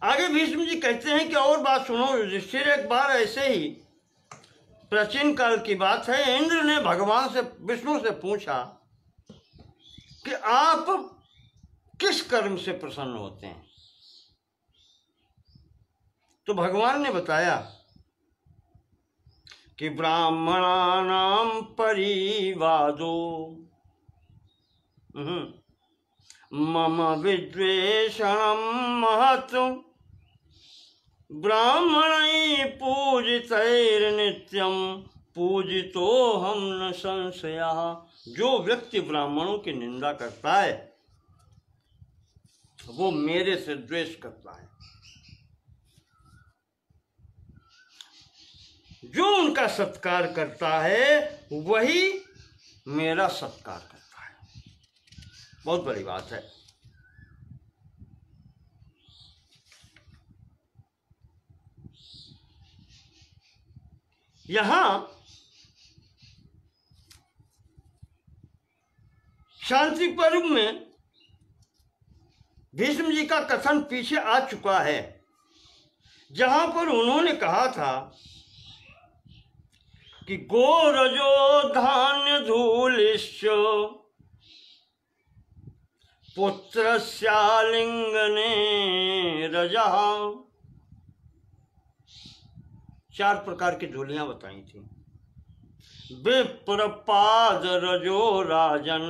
आगे भीष्म जी कहते हैं कि और बात सुनो युधिष्ठिर। एक बार ऐसे ही प्राचीन काल की बात है, इंद्र ने भगवान से, विष्णु से पूछा कि आप किस कर्म से प्रसन्न होते हैं। तो भगवान ने बताया कि ब्राह्मणानां परिवादो मम विद्वेषणं महत् ब्राह्मणैः पूजितैर्नित्यं पूजितोऽहं न संशयः। जो व्यक्ति ब्राह्मणों की निंदा करता है वो मेरे से द्वेष करता है, जो उनका सत्कार करता है वही मेरा सत्कार करता है। बहुत बड़ी बात है। यहां शांति पर्व में भीष्म जी का कथन पीछे आ चुका है, जहां पर उन्होंने कहा था कि गोरजो धान्य धूलिश्च पुत्रस्यालिंगने रजः। 4 प्रकार की धूलियां बताई थी। विप्रपाद रजो राजन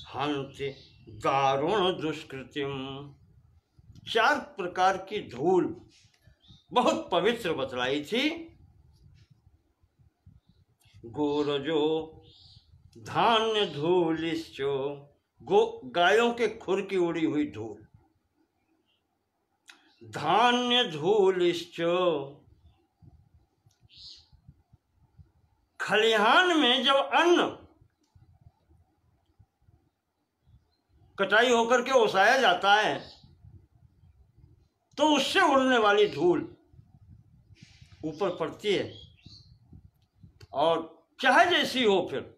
हंति दारुण दुष्कृतिम। 4 प्रकार की धूल बहुत पवित्र बतलाई थी। गोरजो धान्य धूलिश्चो, गायों के खुर की उड़ी हुई धूल। धान्य धूलिश्चो, खलिहान में जब अन्न कटाई होकर के ओसाया जाता है तो उससे उड़ने वाली धूल ऊपर पड़ती है, और चाहे जैसी हो फिर,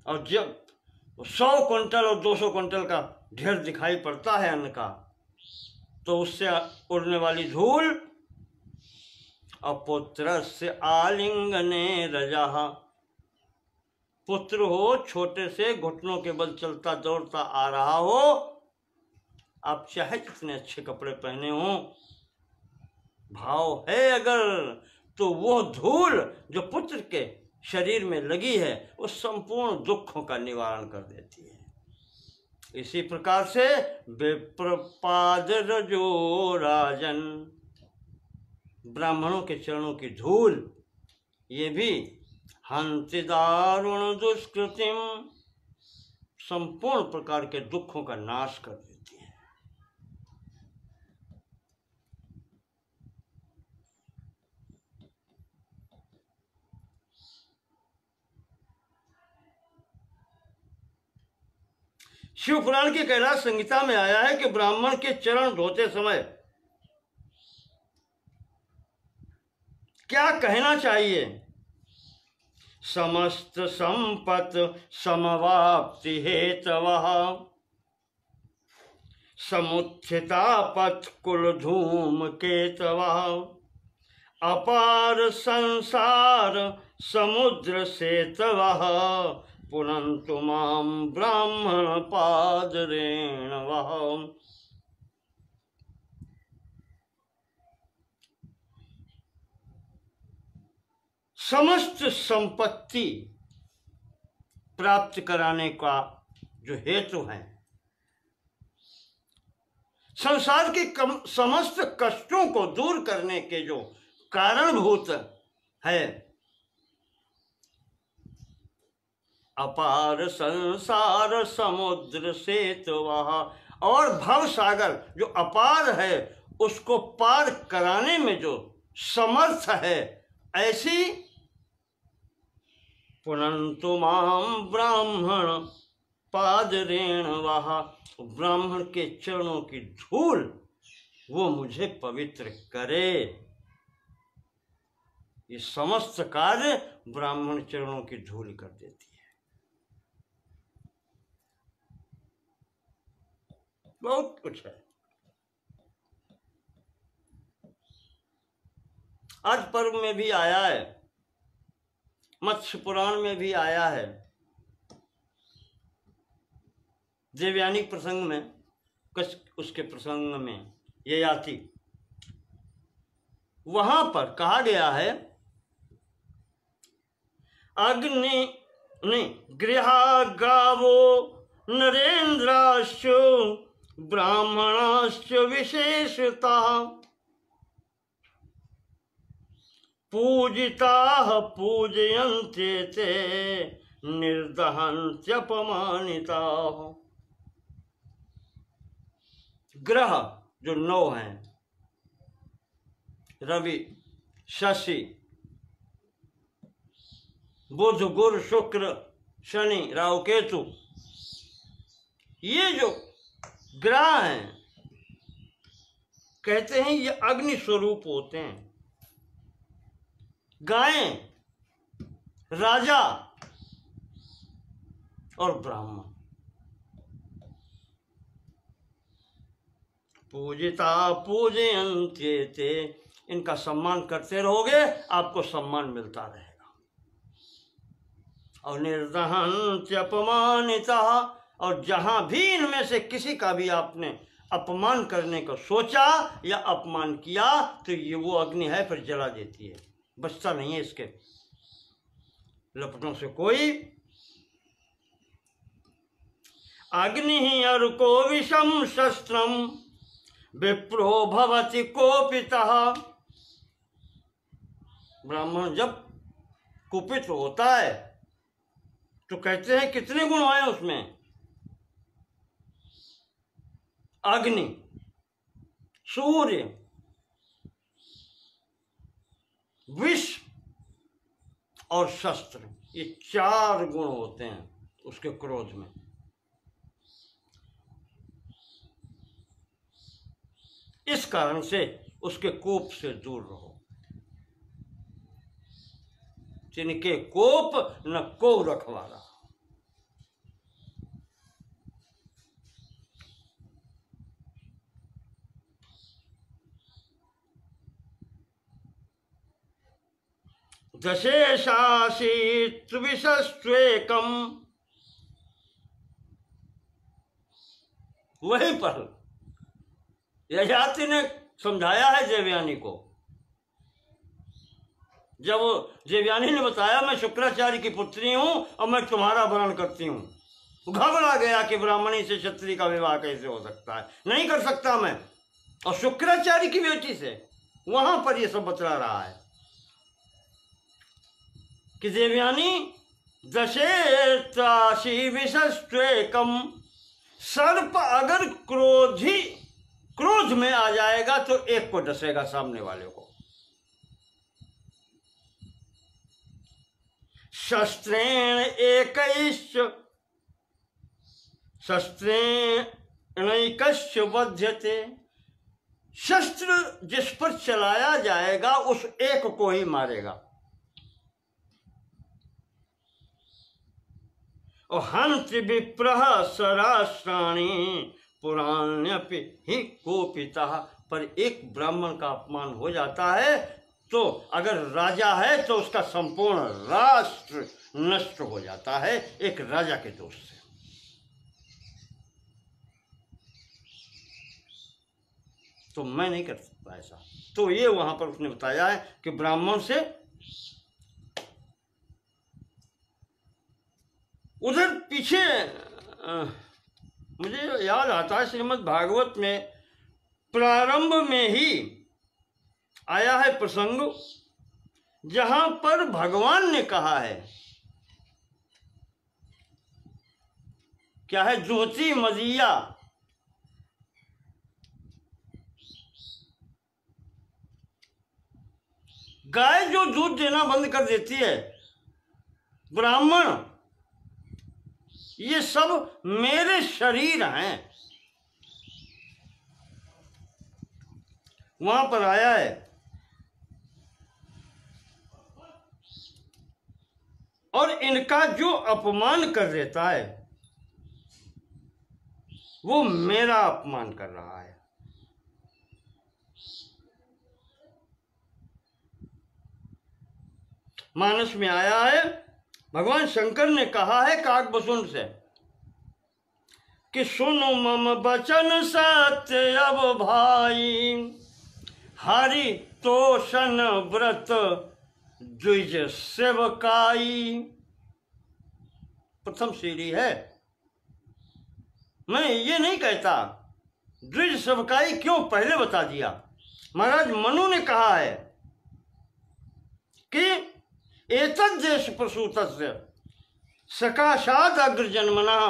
और जब 100 क्विंटल और 200 क्विंटल का ढेर दिखाई पड़ता है अन्न का, तो उससे उड़ने वाली धूल अपुत्र से आलिंगने रजा, पुत्र हो छोटे से घुटनों के बल चलता दौड़ता आ रहा हो, आप चाहे कितने अच्छे कपड़े पहने हो, भाव है अगर, तो वो धूल जो पुत्र के शरीर में लगी है वो संपूर्ण दुखों का निवारण कर देती है। इसी प्रकार से विप्रपाद रजो राजन, ब्राह्मणों के चरणों की धूल ये भी हंति दारुण दुष्कृतिम, संपूर्ण प्रकार के दुखों का नाश कर देती है। शिव पुराण की कैलाश संहिता में आया है कि ब्राह्मण के चरण धोते समय क्या कहना चाहिए? समस्त संपत समवाप्ति हेतवः, समुत्थिता पथ कुल धूम केतवः, अपार संसार समुद्र सेतवः, पुनन्तु मां ब्राह्मण पाद रेणवः। समस्त संपत्ति प्राप्त कराने का जो हेतु है, संसार के समस्त कष्टों को दूर करने के जो कारणभूत है, अपार संसार समुद्र सेतवः, और भव सागर जो अपार है उसको पार कराने में जो समर्थ है, ऐसी पुनन्तु मां ब्राह्मण पाद रेणवः, ब्राह्मण के चरणों की धूल वो मुझे पवित्र करे। ये समस्त कार्य ब्राह्मण चरणों की धूल कर देती है। बहुत कुछ है। आज पर्व में भी आया है, मत्स्य पुराण में भी आया है, देवयानी प्रसंग में, उसके प्रसंग में ये आती, वहां पर कहा गया है अग्नि गृहा गावो नरेन्द्राश्च ब्राह्मणाश्च विशेषता, पूजिताः पूजयन्ते ते निर्दहन्त्यपमानिताः। ग्रह जो 9 हैं, रवि शशि बुध गुरु शुक्र शनि राहु केतु, ये जो ग्रह हैं कहते हैं ये अग्नि स्वरूप होते हैं। गायें, राजा और ब्राह्मण, पूजिता पूजयन्ते ते, इनका सम्मान करते रहोगे आपको सम्मान मिलता रहेगा। और निर्दहन्त्यपमानिता, और जहां भी इनमें से किसी का भी आपने अपमान करने को सोचा या अपमान किया तो ये वो अग्नि है, फिर जला देती है, बचता नहीं है इसके लपटों से कोई। अग्नि अर्को विषम शस्त्रम विप्रो भवति कोपितः, ब्राह्मण जब कुपित होता है तो कहते हैं कितने गुण हैं उसमें, अग्नि, सूर्य, विष और शस्त्र, ये 4 गुण होते हैं उसके क्रोध में। इस कारण से उसके कोप से दूर रहो। जिनके कोप न को रखवाला। दशेशासीत् विशस्त्वेकम्, वहीं पर ययाति ने समझाया है देवयानी को। जब देवयानी ने बताया मैं शुक्राचार्य की पुत्री हूं और मैं तुम्हारा वरण करती हूं, घबरा गया कि ब्राह्मणी से क्षत्रिय का विवाह कैसे हो सकता है, नहीं कर सकता मैं, और शुक्राचार्य की बेटी से। वहां पर यह सब बतला रहा है कि देवयानी दशेताशी विशस्त्वेकम, सर्प अगर क्रोध में आ जाएगा तो एक को डसेगा, सामने वाले को। शस्त्रेण एकैश्च शस्त्रेणैकश्च वध्यते, शस्त्र जिस पर चलाया जाएगा उस एक को ही मारेगा। और हन्ति विप्रः सहस्राणि पुराण्यपि हि कोपितः, पर एक ब्राह्मण का अपमान हो जाता है तो अगर राजा है तो उसका संपूर्ण राष्ट्र नष्ट हो जाता है, एक राजा के दोष से। तो मैं नहीं कर सकता ऐसा। तो ये वहां पर उसने बताया है कि ब्राह्मण से उधर पीछे मुझे याद आता है श्रीमद् भागवत में प्रारंभ में ही आया है प्रसंग, जहां पर भगवान ने कहा है, क्या है, ज्योति मदिया, गाय जो दूध देना बंद कर देती है, ब्राह्मण, ये सब मेरे शरीर हैं। वहां पर आया है और इनका जो अपमान कर देता है वो मेरा अपमान कर रहा है। मानस में आया है, भगवान शंकर ने कहा है काकभूषण से कि सुनो मम बचन सत्य अब भाई, हरि तोषण व्रत द्विज सेवकाई। प्रथम सीढ़ी है। मैं ये नहीं कहता द्विज सेवकाई क्यों, पहले बता दिया। महाराज मनु ने कहा है कि एतद् देश प्रसूतस्य सकाशाद अग्रजन्मनः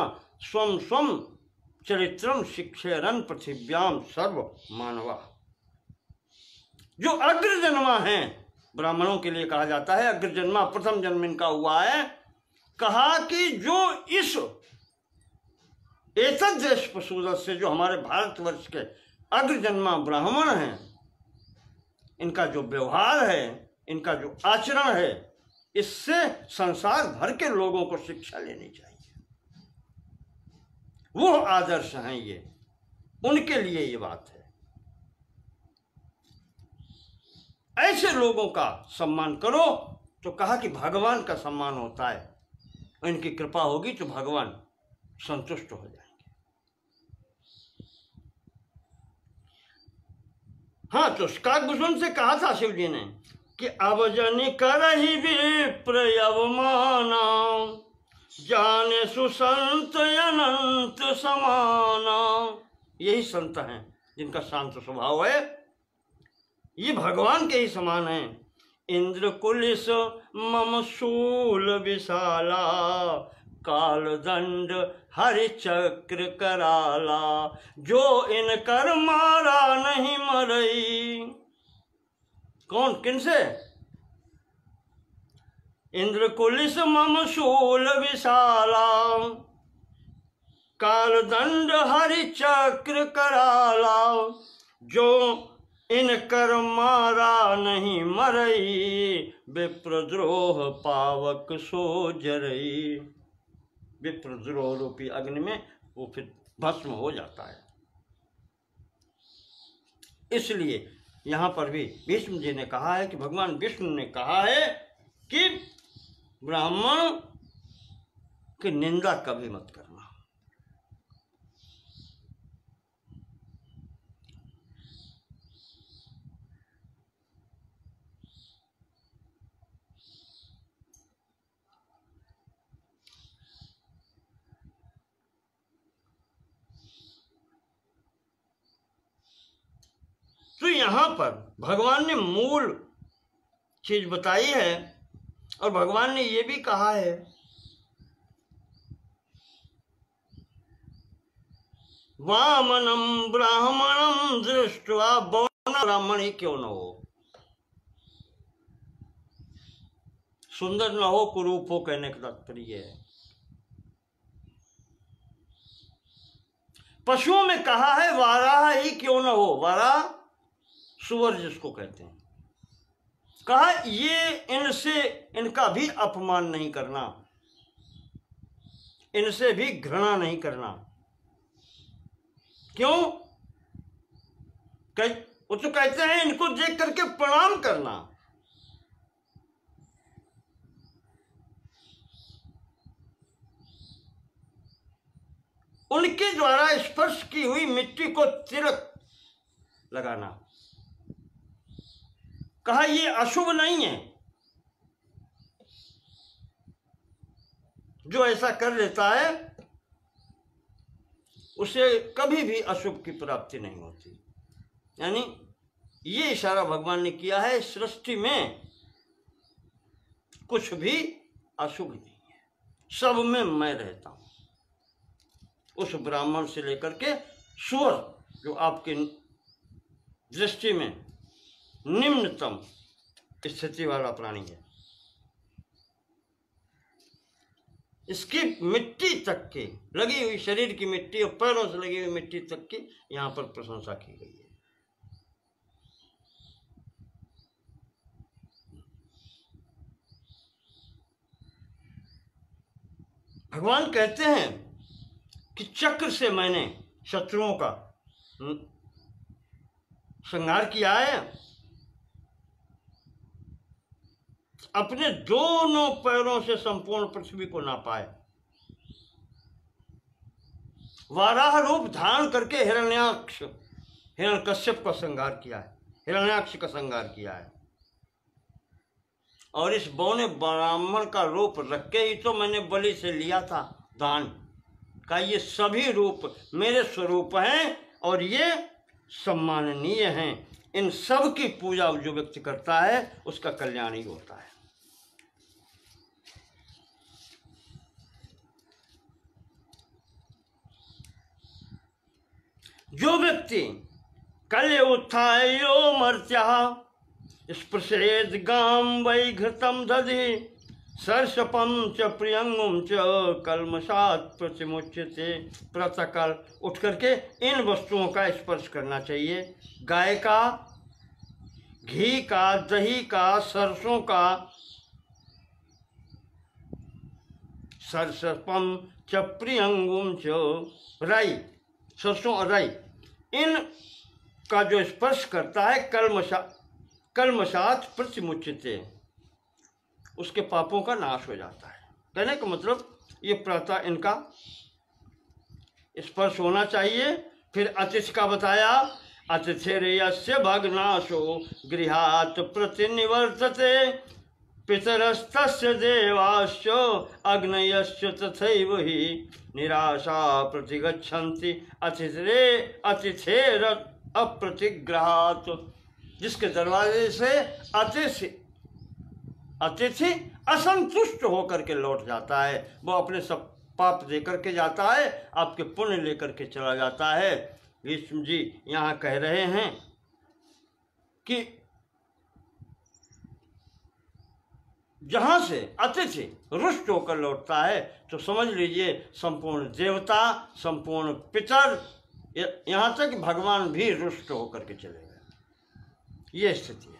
स्वम स्वम चरित्रम शिक्षेरन पृथिव्याम सर्व मानवा। जो अग्रजन्मा हैं, ब्राह्मणों के लिए कहा जाता है अग्रजन्मा, प्रथम जन्म इनका हुआ है। कहा कि जो इस एतद् देश प्रसूत से, जो हमारे भारतवर्ष के अग्रजन्मा ब्राह्मण हैं, इनका जो व्यवहार है, इनका जो आचरण है, इससे संसार भर के लोगों को शिक्षा लेनी चाहिए। वो आदर्श हैं ये, उनके लिए ये बात है। ऐसे लोगों का सम्मान करो। तो कहा कि भगवान का सम्मान होता है, इनकी कृपा होगी तो भगवान संतुष्ट हो जाएंगे। हाँ, तो काकभूषण से कहा था शिव जी ने कि अब जनि करहि विप्र अवमाना, जाने सुसंत अनंत समाना। यही संत हैं जिनका शांत स्वभाव है, ये भगवान के ही समान हैं। इंद्र कुलिस मम शूल विशाला, काल दंड हरि चक्र कराला, जो इन कर मारा नहीं मरई। कौन, किनसे? इंद्र कुलिस मम शूल विशाला, काल दंड हरि चक्र कराला, जो इन कर मारा नहीं मरई, विप्रद्रोह पावक सो जरई। विप्रद्रोह रूपी अग्नि में वो फिर भस्म हो जाता है। इसलिए यहाँ पर भी भीष्म जी ने कहा है कि भगवान विष्णु ने कहा है कि ब्राह्मण की निंदा कभी मत करना। तो यहाँ पर भगवान ने मूल चीज बताई है और भगवान ने ये भी कहा है वामनम ब्राह्मणम दृष्ट्वा बौन ब्राह्मण ही क्यों न हो, सुंदर न हो कुरूप हो, कहने का तात्पर्य है। पशुओं में कहा है वाराह ही क्यों न हो, वाराह सुअर जिसको कहते हैं, कहा ये इनसे इनका भी अपमान नहीं करना, इनसे भी घृणा नहीं करना। क्यों? वो तो कहते हैं इनको देख करके प्रणाम करना। उनके द्वारा स्पर्श की हुई मिट्टी को तिलक लगाना, कहा ये अशुभ नहीं है। जो ऐसा कर लेता है उसे कभी भी अशुभ की प्राप्ति नहीं होती। यानी ये इशारा भगवान ने किया है सृष्टि में कुछ भी अशुभ नहीं है, सब में मैं रहता हूं। उस ब्राह्मण से लेकर के सुअर जो आपके दृष्टि में निम्नतम स्थिति वाला प्राणी है, इसकी मिट्टी तक की लगी हुई, शरीर की मिट्टी और पैरों से लगी हुई मिट्टी तक की यहां पर प्रशंसा की गई है। भगवान कहते हैं कि चक्र से मैंने शत्रुओं का संहार किया है, अपने दोनों पैरों से संपूर्ण पृथ्वी को नापा है। वाराह रूप धारण करके हिरण्याक्ष हिरण्यकश्यप का संहार किया है, हिरण्याक्ष का संहार किया है। और इस बौने ब्राह्मण का रूप रख के ही तो मैंने बलि से लिया था दान का। ये सभी रूप मेरे स्वरूप हैं और ये सम्माननीय हैं। इन सब की पूजा जो व्यक्ति करता है उसका कल्याण ही होता है। जो व्यक्ति कल्य उत्थायो मर्त्या स्पृशेद गाम वै घृतम दधि सर्षपम च प्रियंगुम च कल्मषात् प्रतिमुच्यते। प्रातःकाल उठ करके इन वस्तुओं का स्पर्श करना चाहिए। गाय का, घी का, दही का, सरसों का, सर्षपम च प्रियंगुम च राई, सरसों और राई, इन का जो स्पर्श करता है कल्मषात् प्रतिमुच्यते, उसके पापों का नाश हो जाता है। कहने का मतलब ये प्रातः इनका स्पर्श होना चाहिए। फिर अतिथि का बताया, अतिथिर्यस्य भग्नाशो गृहात् प्रतिनिवर्तते पितरस्तस्य देवाश्च अग्नयश्च तथैव हि निराशा प्रतिगच्छन्ति अतिथेर अप्रतिग्रहात्। जिसके दरवाजे से अतिथि असंतुष्ट होकर के लौट जाता है, वो अपने सब पाप देकर के जाता है, आपके पुण्य लेकर के चला जाता है। भीष्म जी यहाँ कह रहे हैं कि जहाँ से अतिथि रुष्ट होकर लौटता है तो समझ लीजिए संपूर्ण देवता, संपूर्ण पितर यहाँ तक भगवान भी रुष्ट होकर के चले गए। ये स्थिति है।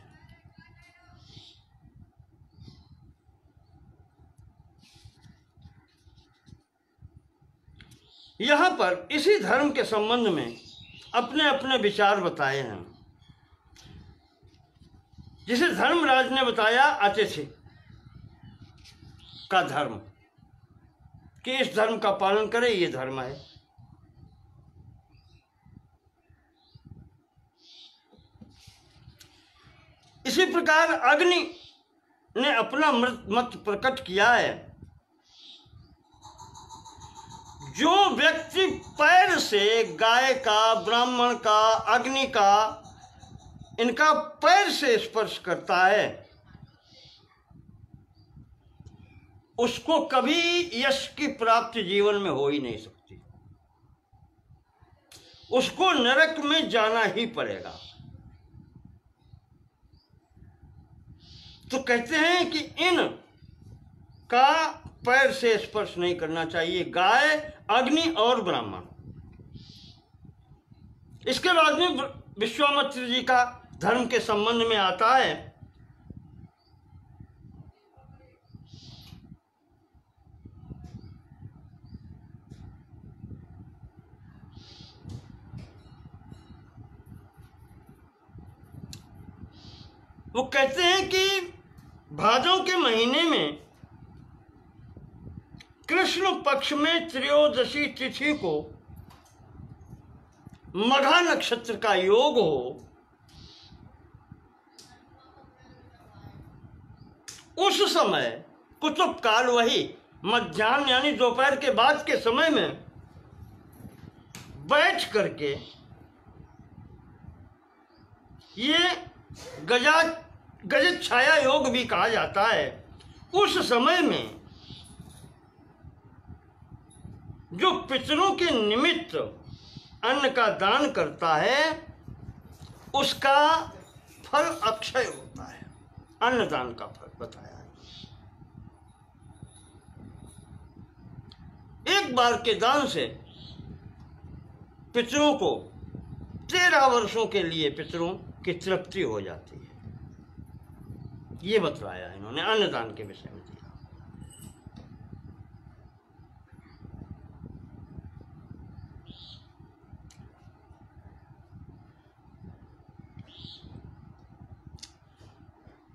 यहाँ पर इसी धर्म के संबंध में अपने अपने विचार बताए हैं। जिसे धर्मराज ने बताया अतिथि का धर्म, कि इस धर्म का पालन करे, ये धर्म है। इसी प्रकार अग्नि ने अपना मत प्रकट किया है। जो व्यक्ति पैर से गाय का, ब्राह्मण का, अग्नि का, इनका पैर से स्पर्श करता है, उसको कभी यश की प्राप्ति जीवन में हो ही नहीं सकती। उसको नरक में जाना ही पड़ेगा। तो कहते हैं कि इन का पैर से स्पर्श नहीं करना चाहिए, गाय, अग्नि और ब्राह्मण। इसके बाद में विश्वामित्र जी का धर्म के संबंध में आता है। वो कहते हैं कि भादों के महीने में कृष्ण पक्ष में त्रयोदशी तिथि को मघा नक्षत्र का योग हो, उस समय कुतुब काल, वही मध्याह्न यानी दोपहर के बाद के समय में बैठ करके ये गजत छाया योग भी कहा जाता है। उस समय में जो पितरों के निमित्त अन्न का दान करता है, उसका फल अक्षय होता है। अन्नदान का फल बताया है। एक बार के दान से पितरों को 13 वर्षों के लिए पितरों की तृप्ति हो जाती है। ये बतलाया इन्होंने अन्नदान के विषय में दिया।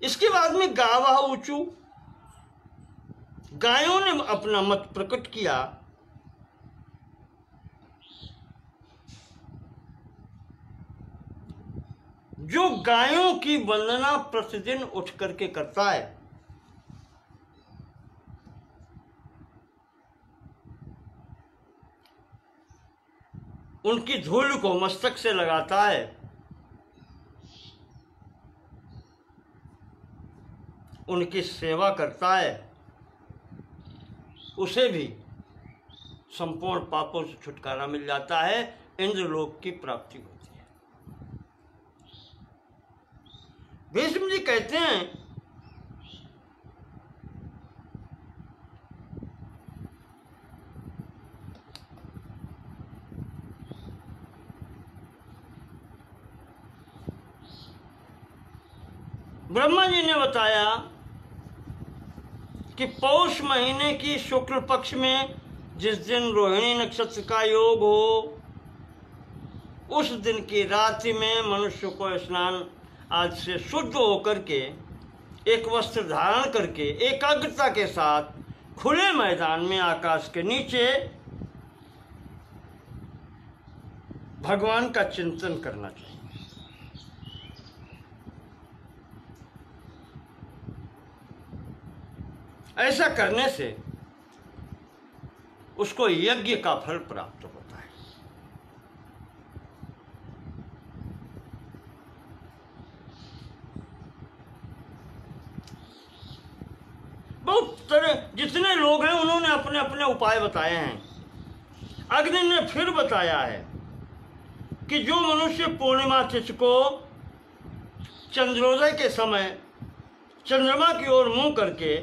इसके बाद में गावा ऊंचू, गायों ने अपना मत प्रकट किया। जो गायों की वंदना प्रतिदिन उठ करके करता है, उनकी धूल को मस्तक से लगाता है, उनकी सेवा करता है, उसे भी संपूर्ण पापों से छुटकारा मिल जाता है, इंद्रलोक की प्राप्ति होती है। भीष्म जी कहते हैं ब्रह्मा जी ने बताया कि पौष महीने की शुक्ल पक्ष में जिस दिन रोहिणी नक्षत्र का योग हो, उस दिन की रात्रि में मनुष्य को स्नान आदि से शुद्ध होकर के एक वस्त्र धारण करके एकाग्रता के साथ खुले मैदान में आकाश के नीचे भगवान का चिंतन करना चाहिए। ऐसा करने से उसको यज्ञ का फल प्राप्त होता है। बहुत तरह जितने लोग हैं उन्होंने अपने अपने उपाय बताए हैं। अग्नि ने फिर बताया है कि जो मनुष्य पूर्णिमा तिथि को चंद्रोदय के समय चंद्रमा की ओर मुंह करके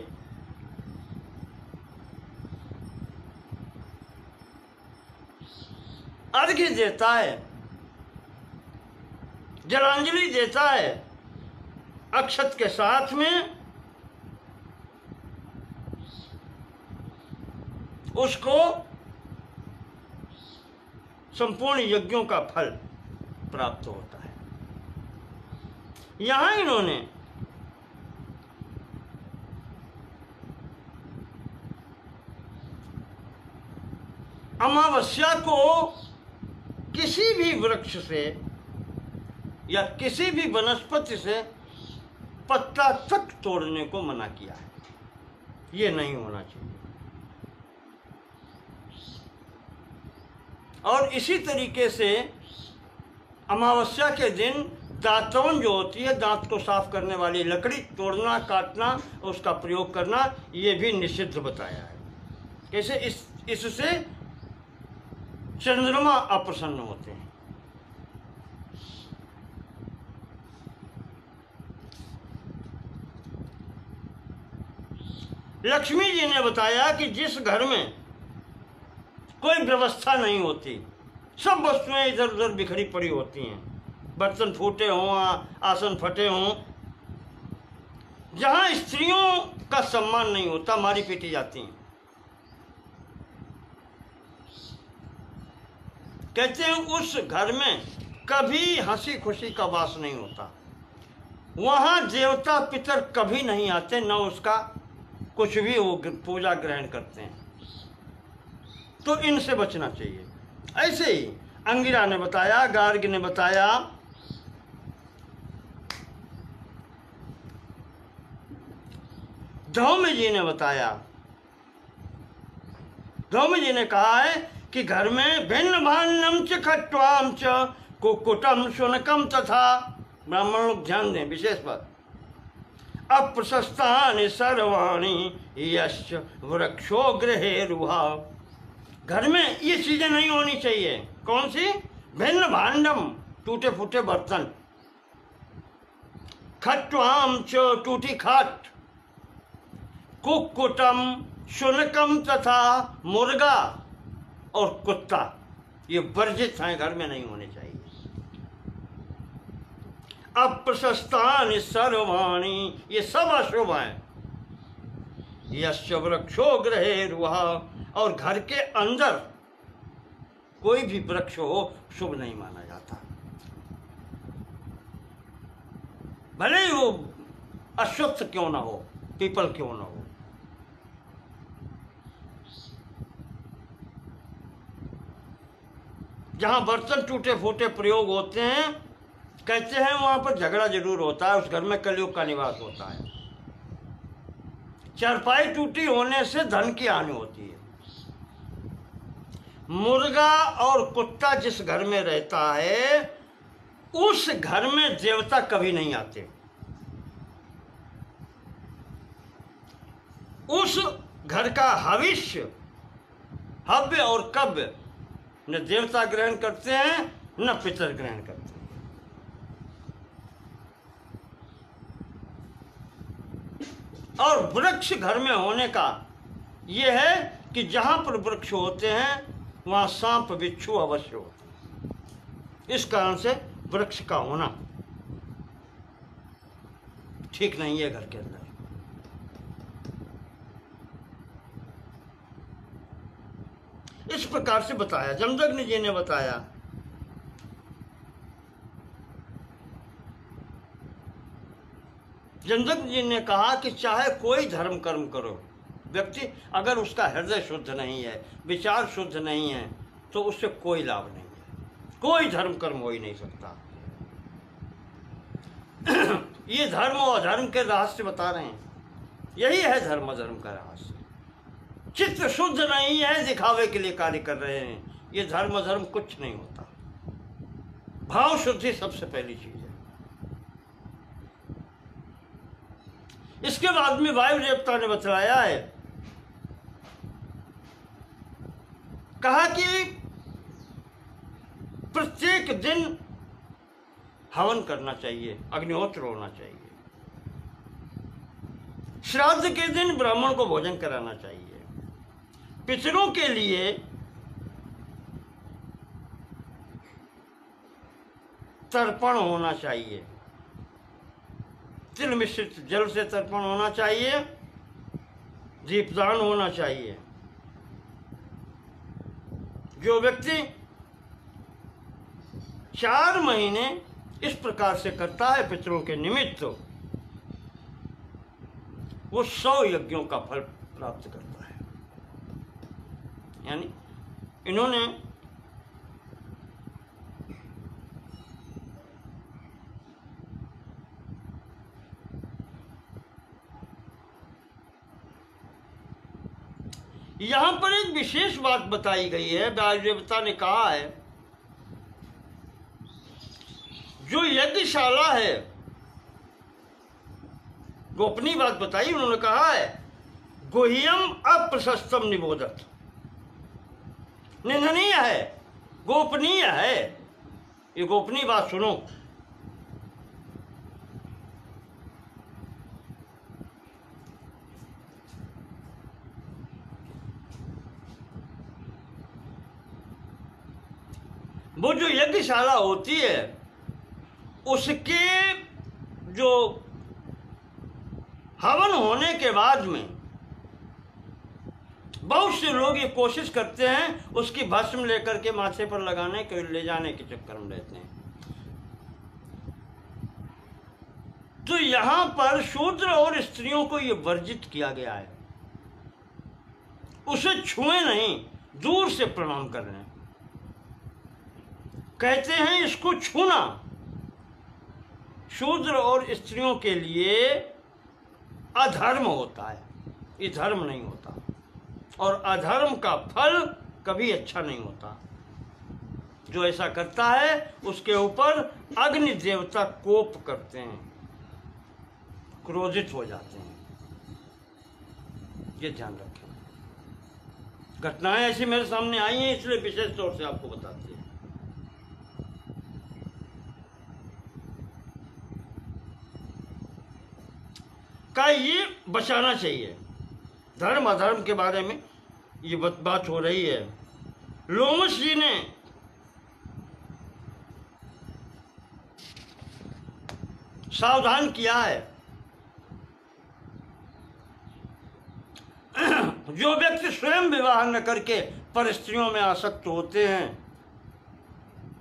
अर्घ्य देता है, जलांजलि देता है, अक्षत के साथ में उसको संपूर्ण यज्ञों का फल प्राप्त होता है। यहां इन्होंने अमावस्या को किसी भी वृक्ष से या किसी भी वनस्पति से पत्ता तक तोड़ने को मना किया है। ये नहीं होना चाहिए। और इसी तरीके से अमावस्या के दिन दातौन जो होती है, दांत को साफ करने वाली लकड़ी तोड़ना, काटना, उसका प्रयोग करना, ये भी निषिद्ध बताया है। कैसे? इससे चंद्रमा अप्रसन्न होते हैं। लक्ष्मी जी ने बताया कि जिस घर में कोई व्यवस्था नहीं होती, सब वस्तुएं इधर उधर बिखरी पड़ी होती हैं, बर्तन फूटे हों, आसन फटे हों, जहां स्त्रियों का सम्मान नहीं होता, मारी पीटी जाती हैं। कहते हैं उस घर में कभी हंसी खुशी का वास नहीं होता, वहां देवता पितर कभी नहीं आते, न उसका कुछ भी वो पूजा ग्रहण करते हैं। तो इनसे बचना चाहिए। ऐसे ही अंगिरा ने बताया, गार्ग ने बताया, धौम्य जी ने बताया। धौम्य जी ने कहा है कि घर में भिन्न भान्नम च खट्वाम च कुक्कुटम शुनकम तथा, ब्राह्मण लोग ध्यान दें विशेष बात, अप्रशस्तानि सर्वाणि यश्च वृक्षो गृहे रुहा। घर में ये चीजें नहीं होनी चाहिए। कौन सी? भिन्न भांडम, टूटे फूटे बर्तन, खट्वाम च टूटी खाट, कुक्कुटम शुनकम तथा मुर्गा और कुत्ता, ये वर्जित हैं, घर में नहीं होने चाहिए। अप्रशस्तानि सर्वाणि, ये सब अशुभ हैं। यश्च वृक्षो गृहे रुहा, और घर के अंदर कोई भी वृक्ष हो शुभ नहीं माना जाता, भले ही वो अश्वत्थ क्यों ना हो, पीपल क्यों ना हो। जहां बर्तन टूटे फूटे प्रयोग होते हैं, कहते हैं वहां पर झगड़ा जरूर होता है, उस घर में कलयुग का निवास होता है। चारपाई टूटी होने से धन की हानि होती है। मुर्गा और कुत्ता जिस घर में रहता है, उस घर में देवता कभी नहीं आते। उस घर का हविष्य, हव्य और कव्य न देवता ग्रहण करते हैं, न पितर ग्रहण करते हैं। और वृक्ष घर में होने का यह है कि जहां पर वृक्ष होते हैं वहां सांप बिच्छू अवश्य होते हैं। इस कारण से वृक्ष का होना ठीक नहीं है घर के अंदर। इस प्रकार से बताया, जमदग्नि जी ने बताया। जमदग्नि जी ने कहा कि चाहे कोई धर्म कर्म करो, व्यक्ति अगर उसका हृदय शुद्ध नहीं है, विचार शुद्ध नहीं है, तो उससे कोई लाभ नहीं है, कोई धर्म कर्म हो ही नहीं सकता। ये धर्म और अधर्म के रहस्य बता रहे हैं। यही है धर्म अधर्म का रहस्य। चित्त शुद्ध नहीं है, दिखावे के लिए कार्य कर रहे हैं, ये धर्म अधर्म कुछ नहीं होता। भाव शुद्धि सबसे पहली चीज है। इसके बाद में वायु देवता ने बतलाया है, कहा कि प्रत्येक दिन हवन करना चाहिए, अग्निहोत्र होना चाहिए, श्राद्ध के दिन ब्राह्मण को भोजन कराना चाहिए, पितरों के लिए तर्पण होना चाहिए, तिल मिश्रित जल से तर्पण होना चाहिए, दीपदान होना चाहिए। जो व्यक्ति 4 महीने इस प्रकार से करता है पितरों के निमित्त, वो 100 यज्ञों का फल प्राप्त करता है। यानी इन्होंने यहां पर एक विशेष बात बताई गई है। व्यास देवता ने कहा है, जो यज्ञशाला है, गोपनीय बात बताई उन्होंने, कहा है गुह्यम अप्रशस्तम निबोधत, निंदनीय है, गोपनीय है। ये गोपनीय बात सुनो। वो जो यज्ञशाला होती है उसके जो हवन होने के बाद में बहुत से लोग ये कोशिश करते हैं उसकी भस्म लेकर के माथे पर लगाने के, ले जाने के चक्कर में रहते हैं। तो यहां पर शूद्र और स्त्रियों को ये वर्जित किया गया है, उसे छुए नहीं, दूर से प्रणाम कर रहे हैं। कहते हैं इसको छूना शूद्र और स्त्रियों के लिए अधर्म होता है, ये धर्म नहीं होता, और अधर्म का फल कभी अच्छा नहीं होता। जो ऐसा करता है उसके ऊपर अग्नि देवता कोप करते हैं, क्रोधित हो जाते हैं। ये ध्यान रखें। घटनाएं ऐसी मेरे सामने आई हैं, इसलिए विशेष तौर से आपको बताते हैं। का ये बचाना चाहिए। धर्म अधर्म के बारे में ये बात हो रही है। लोमश जी ने सावधान किया है, जो व्यक्ति स्वयं विवाह न करके पर स्त्रियों में आसक्त होते हैं,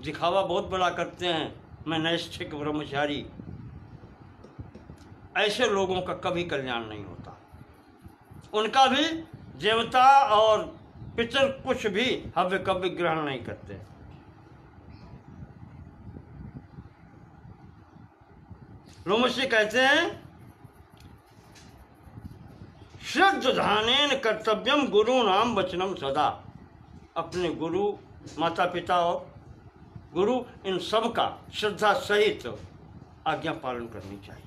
दिखावा बहुत बड़ा करते हैं, मैं नैष्ठिक ब्रह्मचारी, ऐसे लोगों का कभी कल्याण नहीं होता। उनका भी देवता और पितर कुछ भी हव्य कभी ग्रहण नहीं करते। लोमशी कहते हैं श्रद्धानेन कर्तव्यम गुरु नाम वचनम सदा। अपने गुरु, माता पिता और गुरु, इन सब का श्रद्धा सहित आज्ञा पालन करनी चाहिए।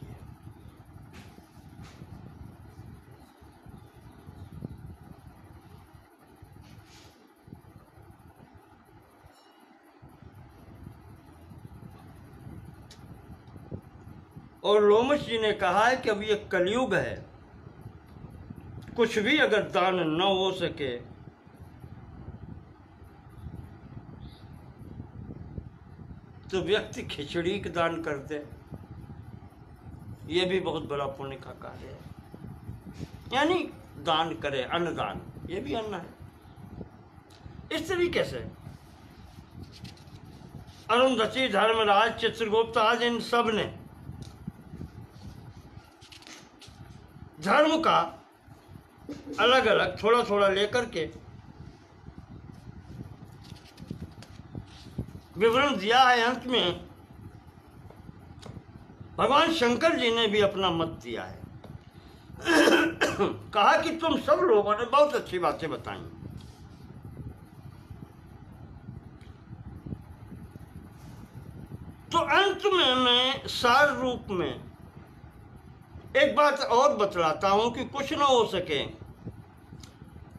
और लोमश जी ने कहा है कि अब ये कलयुग है, कुछ भी अगर दान न हो सके तो व्यक्ति खिचड़ी का दान कर दे, ये भी बहुत बड़ा पुण्य का कार्य है। यानी दान करे, अन्नदान, ये भी अन्न है। इस तरीके से अरुंधति, धर्मराज, चित्रगुप्त आदि इन सब ने धर्म का अलग अलग थोड़ा थोड़ा लेकर के विवरण दिया है। अंत में भगवान शंकर जी ने भी अपना मत दिया है। कहा कि तुम सब लोगों ने बहुत अच्छी बातें बताई, तो अंत में मैं सार रूप में एक बात और बतलाता हूं कि कुछ न हो सके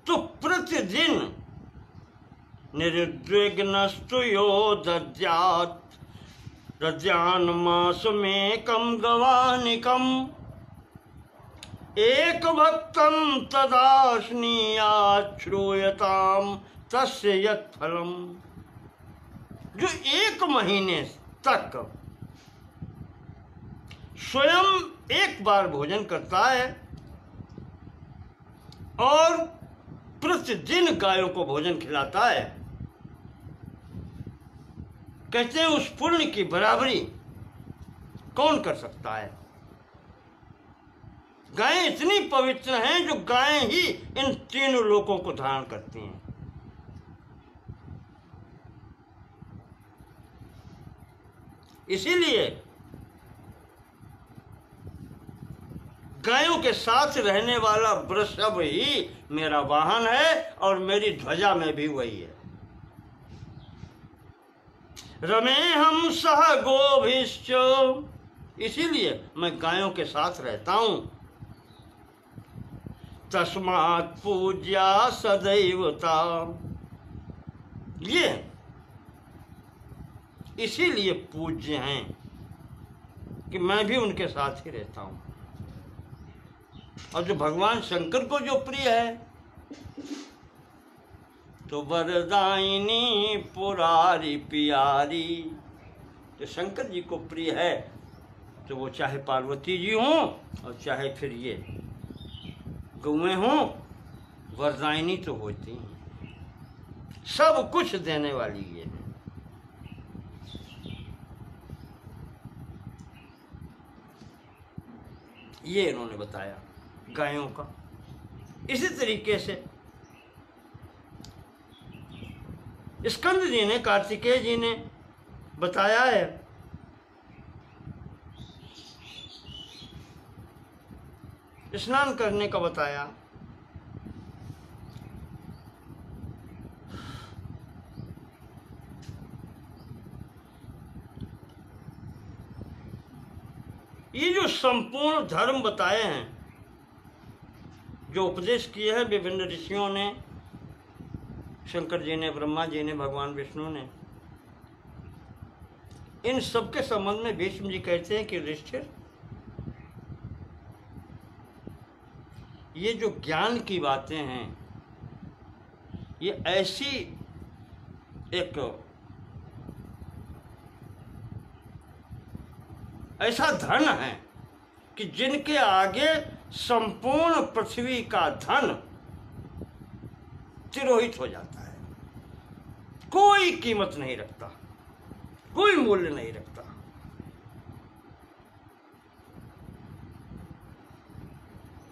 तो प्रतिदिन निर्विघ्नस्तु यो दद्यात् दद्यान्मासमेकं गवानिकम् एक भक्तं तदाश्नीयात् श्रूयतां तस्य यत् फलम्। जो 1 महीने तक स्वयं एक बार भोजन करता है और प्रतिदिन गायों को भोजन खिलाता है, कहते हैं उस पुण्य की बराबरी कौन कर सकता है। गायें इतनी पवित्र हैं जो गायें ही इन तीनों लोकों को धारण करती हैं। इसीलिए गायों के साथ रहने वाला वृषभ ही मेरा वाहन है और मेरी ध्वजा में भी वही है। रमे हम सह गोभिश्च, इसीलिए मैं गायों के साथ रहता हूं। तस्मात् पूज्या सदैवता, ये इसीलिए पूज्य हैं कि मैं भी उनके साथ ही रहता हूं। और जो भगवान शंकर को जो प्रिय है तो वरदायिनी पुरारी प्यारी, तो शंकर जी को प्रिय है तो वो चाहे पार्वती जी हों और चाहे फिर ये गौएं हों, वरदायिनी तो होती हैं, सब कुछ देने वाली ये है। ये इन्होंने बताया गायों का। इसी तरीके से स्कंद जी ने, कार्तिकेय जी ने बताया है स्नान करने का बताया। ये जो संपूर्ण धर्म बताए हैं, जो उपदेश किए हैं विभिन्न ऋषियों ने, शंकर जी ने, ब्रह्मा जी ने, भगवान विष्णु ने, इन सब के संबंध में भीष्म जी कहते हैं कि युधिष्ठिर, ये जो ज्ञान की बातें हैं ये ऐसी एक ऐसा धन है कि जिनके आगे संपूर्ण पृथ्वी का धन तिरोहित हो जाता है, कोई कीमत नहीं रखता, कोई मूल्य नहीं रखता।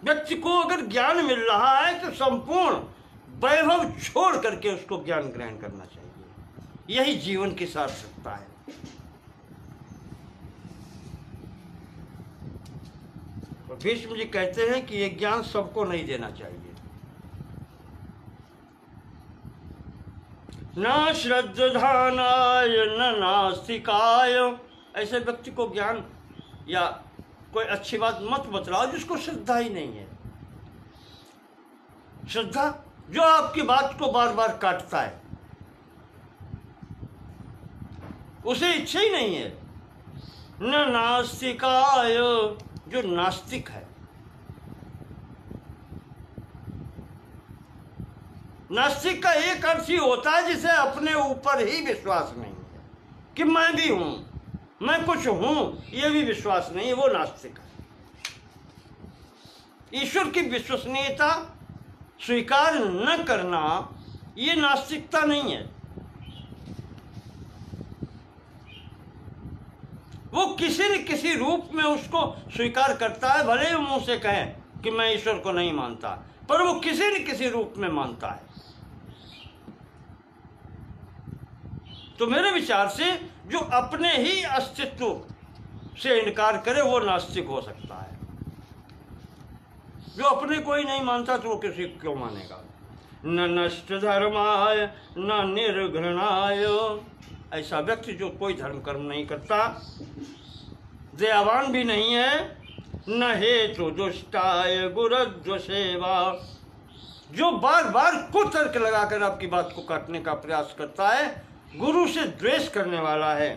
व्यक्ति को अगर ज्ञान मिल रहा है तो संपूर्ण वैभव छोड़ करके उसको ज्ञान ग्रहण करना चाहिए, यही जीवन की सार्थकता है। तो भीष्म जी कहते हैं कि ये ज्ञान सबको नहीं देना चाहिए। न श्रद्धानाय न नास्तिकाय, ऐसे व्यक्ति को ज्ञान या कोई अच्छी बात मत बतलाओ जिसको श्रद्धा ही नहीं है। श्रद्धा जो आपकी बात को बार बार काटता है, उसे इच्छा ही नहीं है। न नास्तिकाय, जो नास्तिक है, नास्तिक का एक अर्थ ही होता है जिसे अपने ऊपर ही विश्वास नहीं है कि मैं भी हूं, मैं कुछ हूं, ये भी विश्वास नहीं है, वो नास्तिक है। ईश्वर की विश्वसनीयता स्वीकार न करना ये नास्तिकता नहीं है। वो किसी न किसी रूप में उसको स्वीकार करता है, भले ही मुंह से कहें कि मैं ईश्वर को नहीं मानता, पर वो किसी न किसी रूप में मानता है। तो मेरे विचार से जो अपने ही अस्तित्व से इनकार करे वो नास्तिक हो सकता है। जो अपने को ही नहीं मानता तो वो किसी को क्यों मानेगा। न नष्ट धर्माय न निर्घृणाय, ऐसा व्यक्ति जो कोई धर्म कर्म नहीं करता, दयावान भी नहीं है, न हेतु दुष्टाय गुरुद्व सेवा, जो बार बार कुतर्क लगाकर आपकी बात को काटने का प्रयास करता है, गुरु से द्वेष करने वाला है।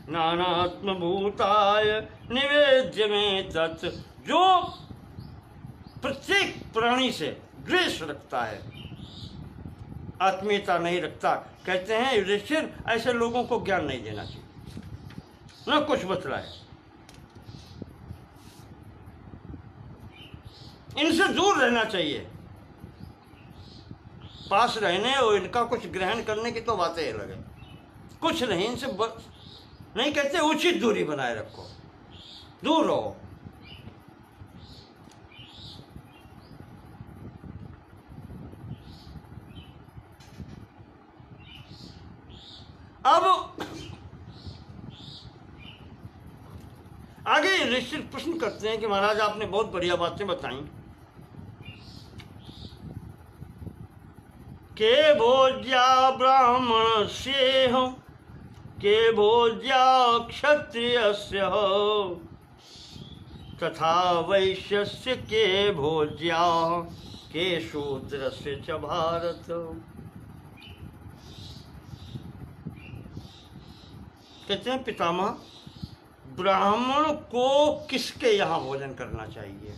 नानात्मभूताय निवेद्य में तत्, जो प्रत्येक प्राणी से द्वेष रखता है, आत्मीयता नहीं रखता। कहते हैं युधिष्ठिर, ऐसे लोगों को ज्ञान नहीं देना चाहिए। न कुछ बतलाए। इनसे दूर रहना चाहिए। पास रहने और इनका कुछ ग्रहण करने की तो बातें अलग है, कुछ नहीं इनसे नहीं कहते, उचित दूरी बनाए रखो, दूर रहो। अब आगे ऋषि प्रश्न करते हैं कि महाराज आपने बहुत बढ़िया बातें बताई, के भोज्या ब्राह्मण से हो, के भोज्या क्षत्रियस्य हो, तथा वैश्यस्य के भोज्या के शूद्रस्य च भारत। कहते हैं पितामह, ब्राह्मण को किसके यहाँ भोजन करना चाहिए,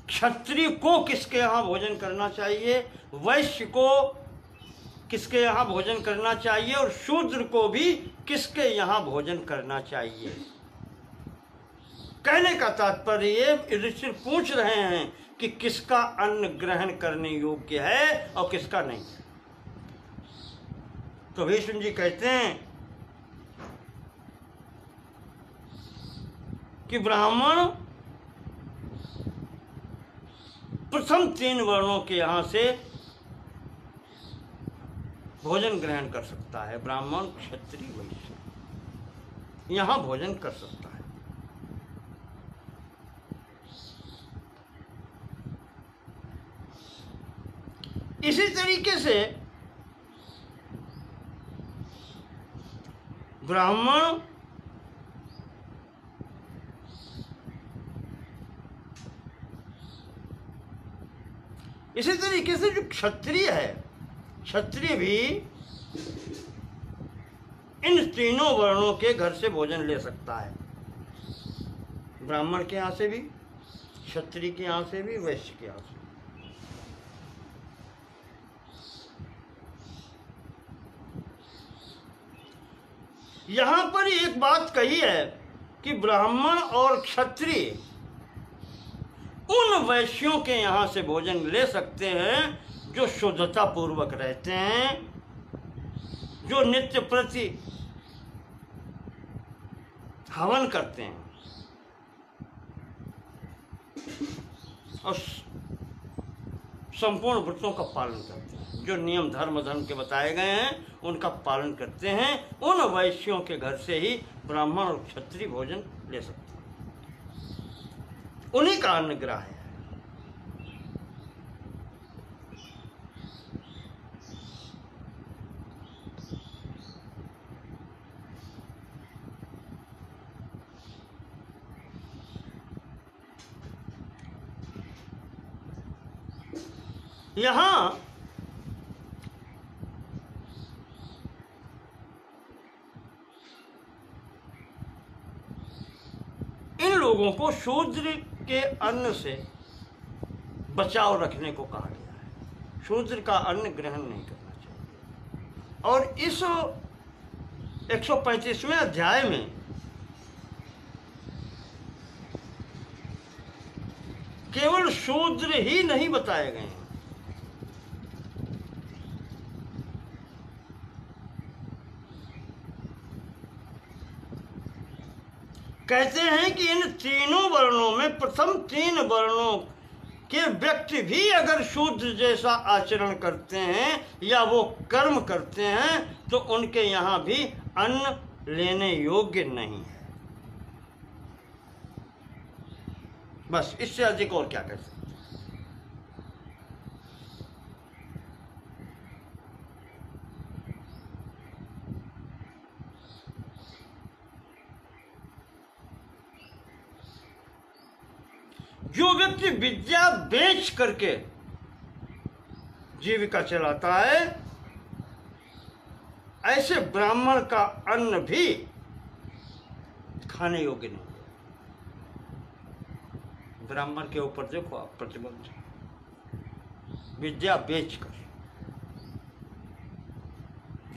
क्षत्रिय को किसके यहाँ भोजन करना चाहिए, वैश्य को किसके यहाँ भोजन करना चाहिए, और शूद्र को भी किसके यहाँ भोजन करना चाहिए। कहने का तात्पर्य ये ऋषि पूछ रहे हैं कि किसका अन्न ग्रहण करने योग्य है और किसका नहीं। तो भीष्म जी कहते हैं कि ब्राह्मण प्रथम 3 वर्णों के यहाँ से भोजन ग्रहण कर सकता है। ब्राह्मण, क्षत्रिय, वैश्य यहाँ भोजन कर सकता है। इसी तरीके से ब्राह्मण इसी तरीके से जो क्षत्रिय है, क्षत्रिय भी इन तीनों वर्णों के घर से भोजन ले सकता है। ब्राह्मण के यहाँ से भी, क्षत्रिय के यहाँ से भी, वैश्य के यहाँ से। यहाँ पर एक बात कही है कि ब्राह्मण और क्षत्रिय उन वैश्यों के यहाँ से भोजन ले सकते हैं जो शुद्धता पूर्वक रहते हैं, जो नित्य प्रति हवन करते हैं और संपूर्ण व्रतों का पालन करते हैं, जो नियम धर्म के बताए गए हैं उनका पालन करते हैं। उन वैश्यों के घर से ही ब्राह्मण और क्षत्रिय भोजन ले सकते हैं, उन्हीं का अनुग्रह है। यहाँ इन लोगों को शूद्र के अन्न से बचाव रखने को कहा गया है। शूद्र का अन्न ग्रहण नहीं करना चाहिए। और इस 135वें अध्याय में केवल शूद्र ही नहीं बताए गए हैं, कहते हैं कि इन तीनों वर्णों में प्रथम 3 वर्णों के व्यक्ति भी अगर शूद्र जैसा आचरण करते हैं या वो कर्म करते हैं तो उनके यहाँ भी अन्न लेने योग्य नहीं है। बस इससे अधिक और क्या कर सकते। जो व्यक्ति विद्या बेच करके जीविका चलाता है, ऐसे ब्राह्मण का अन्न भी खाने योग्य नहीं है। ब्राह्मण के ऊपर देखो आप प्रतिबंध, विद्या बेचकर,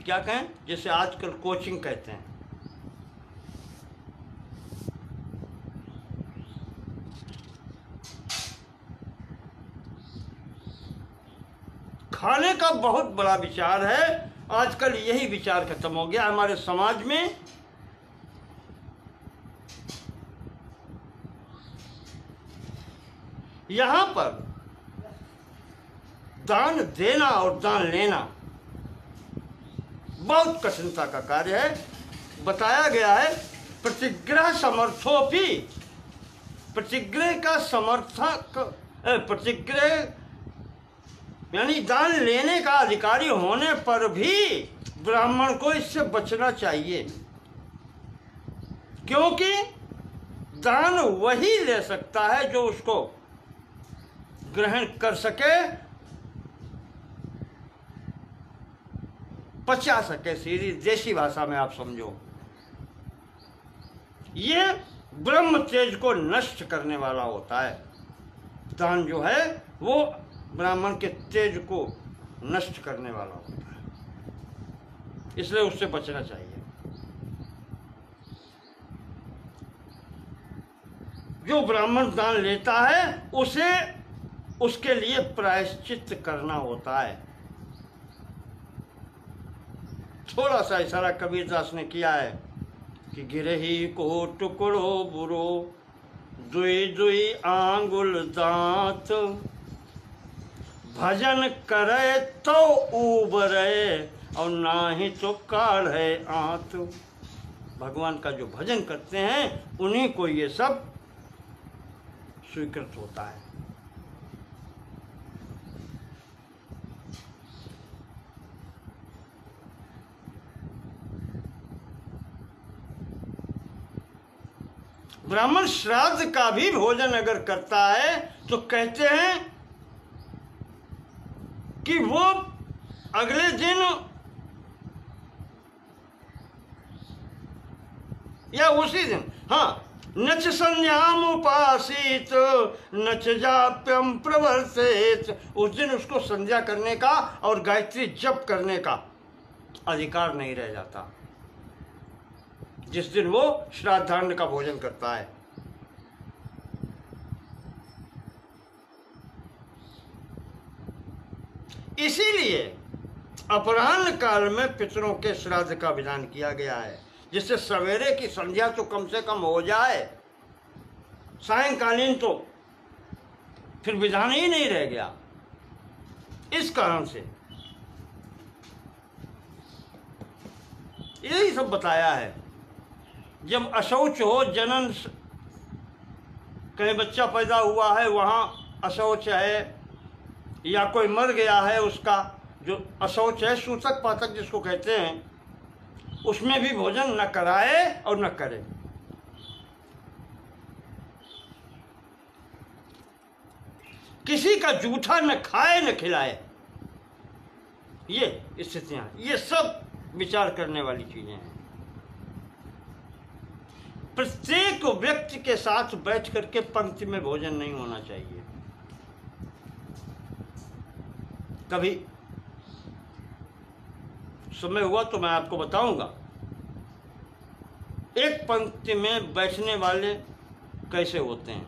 क्या कहें, जैसे आजकल कोचिंग कहते हैं, का बहुत बड़ा विचार है। आजकल यही विचार खत्म हो गया हमारे समाज में। यहाँ पर दान देना और दान लेना बहुत कठिनता का कार्य है। बताया गया है प्रतिग्रह समर्थोपि, प्रतिग्रह का समर्थक, प्रतिग्रह यानी दान लेने का अधिकारी होने पर भी ब्राह्मण को इससे बचना चाहिए, क्योंकि दान वही ले सकता है जो उसको ग्रहण कर सके, पचा सके। सीधी देसी भाषा में आप समझो, ये ब्रह्म तेज को नष्ट करने वाला होता है। दान जो है वो ब्राह्मण के तेज को नष्ट करने वाला होता है, इसलिए उससे बचना चाहिए। जो ब्राह्मण दान लेता है उसे उसके लिए प्रायश्चित करना होता है। थोड़ा सा इशारा कबीरदास ने किया है कि गिरही को टुकड़ो बुरो, दुई दुई आंगुल दांत, भजन करे तो उबरे और ना ही तो काढ़े आंत। भगवान का जो भजन करते हैं उन्हीं को ये सब स्वीकृत होता है। ब्राह्मण श्राद्ध का भी भोजन अगर करता है तो कहते हैं कि वो अगले दिन या उसी दिन, हाँ, नच संध्याम उपासित नच जाप्यम प्रवर्तित, उस दिन उसको संध्या करने का और गायत्री जप करने का अधिकार नहीं रह जाता, जिस दिन वो श्राद्धान्न का भोजन करता है। इसीलिए अपराह्न काल में पितरों के श्राद्ध का विधान किया गया है, जिससे सवेरे की संध्या तो कम से कम हो जाए, सायंकालीन तो फिर विधान ही नहीं रह गया। इस कारण से यही सब बताया है। जब अशौच हो, जनन, कहीं बच्चा पैदा हुआ है वहाँ अशौच है, या कोई मर गया है उसका जो अशौच है, सूतक पातक जिसको कहते हैं, उसमें भी भोजन न कराए और न करे। किसी का जूठा न खाए न खिलाए। ये स्थितियां, ये सब विचार करने वाली चीजें हैं। प्रत्येक व्यक्ति के साथ बैठ करके पंक्ति में भोजन नहीं होना चाहिए। कभी समय हुआ तो मैं आपको बताऊंगा एक पंक्ति में बैठने वाले कैसे होते हैं।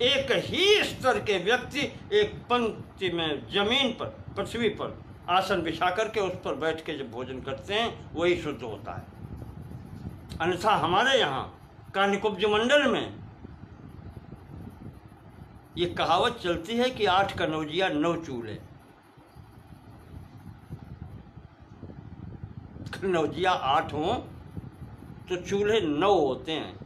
एक ही स्तर के व्यक्ति एक पंक्ति में जमीन पर, पृथ्वी पर आसन बिछा करके उस पर बैठ के जब भोजन करते हैं वही शुद्ध होता है। अन्यथा हमारे यहाँ कानिकुब्ज मंडल में ये कहावत चलती है कि 8 कनौजिया 9 चूल्हे। कनौजिया 8 हों तो चूल्हे 9 होते हैं।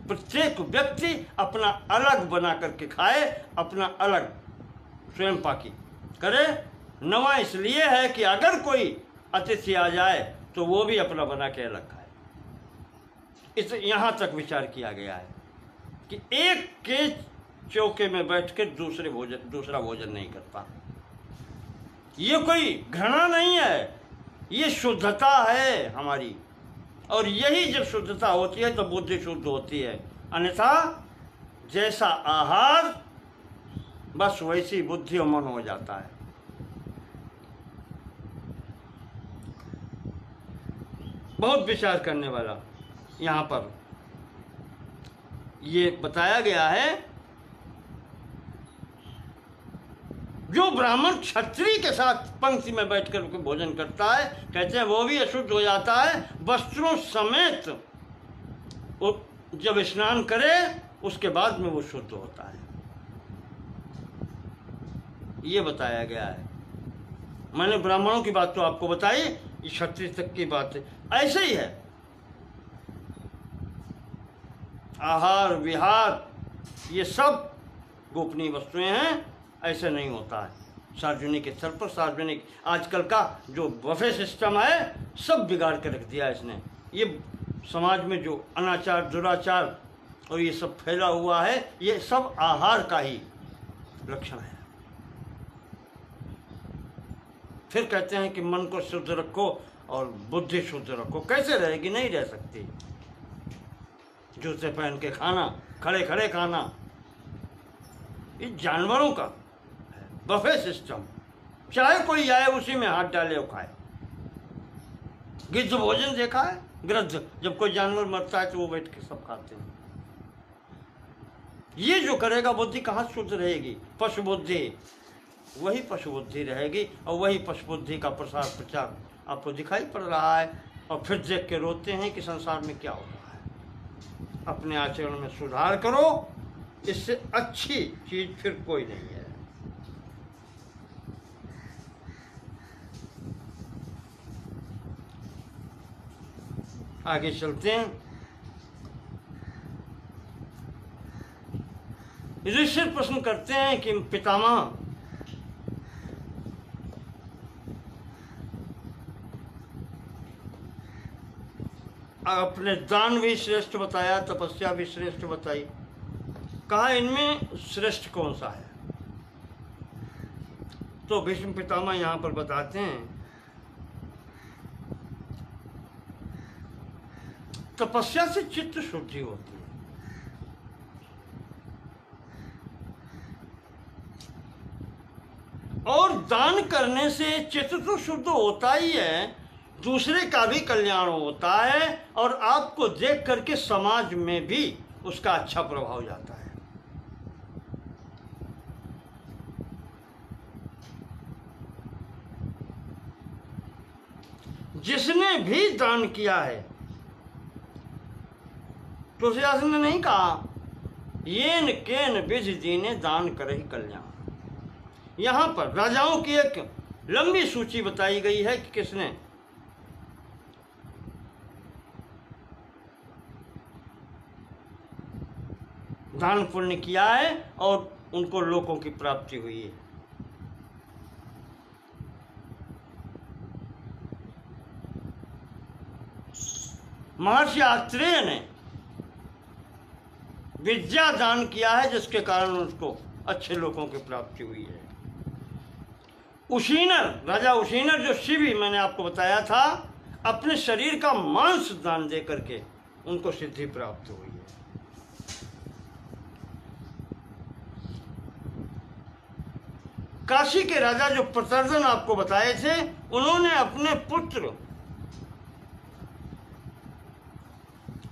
प्रत्येक व्यक्ति अपना अलग बना करके खाए, अपना अलग स्वयं पाकी करे। 9वां इसलिए है कि अगर कोई अतिथि आ जाए तो वो भी अपना बना के अलग खाए। इस यहाँ तक विचार किया गया है कि एक के चौके में बैठ कर दूसरा भोजन नहीं करता। ये कोई घृणा नहीं है, ये शुद्धता है हमारी, और यही जब शुद्धता होती है तो बुद्धि शुद्ध होती है। अन्यथा जैसा आहार बस वैसी बुद्धि और मन हो जाता है। बहुत विचार करने वाला यहाँ पर ये बताया गया है। जो ब्राह्मण क्षत्रिय के साथ पंक्ति में बैठ कर के भोजन करता है, कहते हैं वो भी अशुद्ध हो जाता है वस्त्रों समेत। वो जब स्नान करे उसके बाद में वो शुद्ध होता है, ये बताया गया है। मैंने ब्राह्मणों की बात तो आपको बताई, ये क्षत्रिय तक की बात है। ऐसे ही है आहार विहार, ये सब गोपनीय वस्तुएं हैं, ऐसे नहीं होता है सार्वजनिक स्तर पर। सार्वजनिक आजकल का जो बफे सिस्टम है सब बिगाड़ के रख दिया इसने। ये समाज में जो अनाचार दुराचार और ये सब फैला हुआ है, ये सब आहार का ही लक्षण है। फिर कहते हैं कि मन को शुद्ध रखो और बुद्धि शुद्ध रखो। कैसे रहेगी? नहीं रह सकती। जूते पहन के खाना, खड़े खड़े खाना, ये जानवरों का बफे सिस्टम। चाहे कोई आए उसी में हाथ डाले और खाए। गिद्ध भोजन देखा है? गिद्ध जब कोई जानवर मरता है तो वो बैठ के सब खाते हैं। ये जो करेगा बुद्धि कहाँ शुद्ध रहेगी? पशु बुद्धि, वही पशु बुद्धि रहेगी और वही पशु बुद्धि का प्रसार प्रचार आपको दिखाई पड़ रहा है। और फिर देख के रोते हैं कि संसार में क्या हो रहा है। अपने आचरण में सुधार करो, इससे अच्छी चीज फिर कोई नहीं है। आगे चलते हैं। युधिष्ठिर प्रश्न करते हैं कि पितामह, अपने दान भी श्रेष्ठ बताया, तपस्या भी श्रेष्ठ बताई, कहा इनमें श्रेष्ठ कौन सा है? तो भीष्म पितामह यहाँ पर बताते हैं तपस्या से चित्त शुद्धि होती है, और दान करने से चित्त तो शुद्ध होता ही है, दूसरे का भी कल्याण होता है और आपको देख करके समाज में भी उसका अच्छा प्रभाव जाता है। जिसने भी दान किया है, तुलसीदास ने नहीं कहा येन केन विधि दीने दान करे कल्याण। यहां पर राजाओं की एक लंबी सूची बताई गई है कि किसने दान पुण्य किया है और उनको लोकों की प्राप्ति हुई है। महर्षि आत्रेय ने विद्या दान किया है, जिसके कारण उसको अच्छे लोगों की प्राप्ति हुई है। उशीनर, राजा उशीनर जो शिवी मैंने आपको बताया था, अपने शरीर का मांस दान दे करके उनको सिद्धि प्राप्त हुई है। काशी के राजा जो प्रतर्दन आपको बताए थे, उन्होंने अपने पुत्र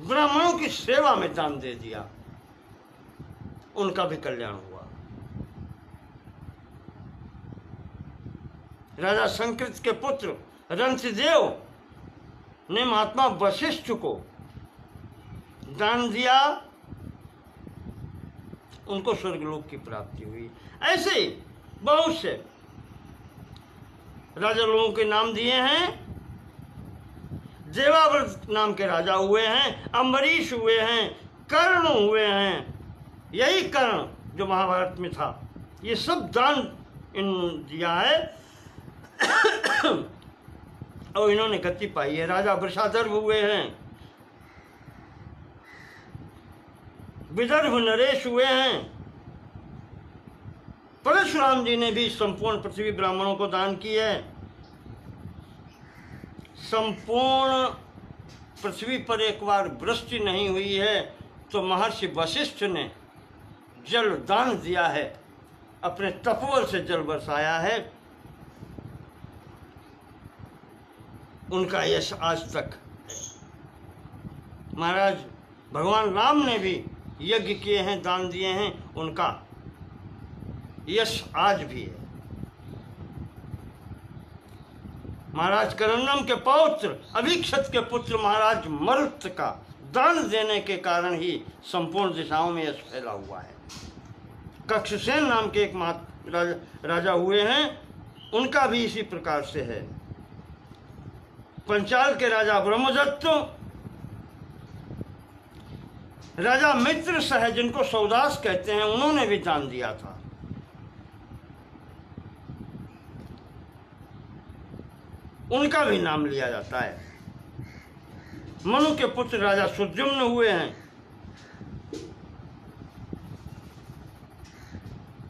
ब्राह्मणों की सेवा में दान दे दिया, उनका भी कल्याण हुआ। राजा संकृत के पुत्र रंतिदेव ने महात्मा वशिष्ठ को दान दिया, उनको स्वर्गलोक की प्राप्ति हुई। ऐसे ही बहुत से राजा लोगों के नाम दिए हैं। देवाव्रत नाम के राजा हुए हैं, अम्बरीश हुए हैं, कर्ण हुए हैं। यही कर्ण जो महाभारत में था, ये सब दान इन दिया है और इन्होंने गति पाई है। राजा वृषाधर्व हुए हैं, विदर्भ नरेश हुए हैं। परशुराम जी ने भी संपूर्ण पृथ्वी ब्राह्मणों को दान की है। संपूर्ण पृथ्वी पर एक बार वृष्टि नहीं हुई है तो महर्षि वशिष्ठ ने जल दान दिया है, अपने तपोबल से जल बरसाया है। उनका यश आज तक। महाराज भगवान राम ने भी यज्ञ किए हैं, दान दिए हैं, उनका यश आज भी है। महाराज करन्नम के पौत्र अभिक्षत के पुत्र महाराज मरुत का दान देने के कारण ही संपूर्ण दिशाओं में यश फैला हुआ है। कक्षसेन नाम के एक राजा हुए हैं, उनका भी इसी प्रकार से है। पंचाल के राजा ब्रह्मदत्त, राजा मित्र सह जिनको सौदास कहते हैं, उन्होंने भी दान दिया था। उनका भी नाम लिया जाता है। मनु के पुत्र राजा सुद्युम्न हुए हैं,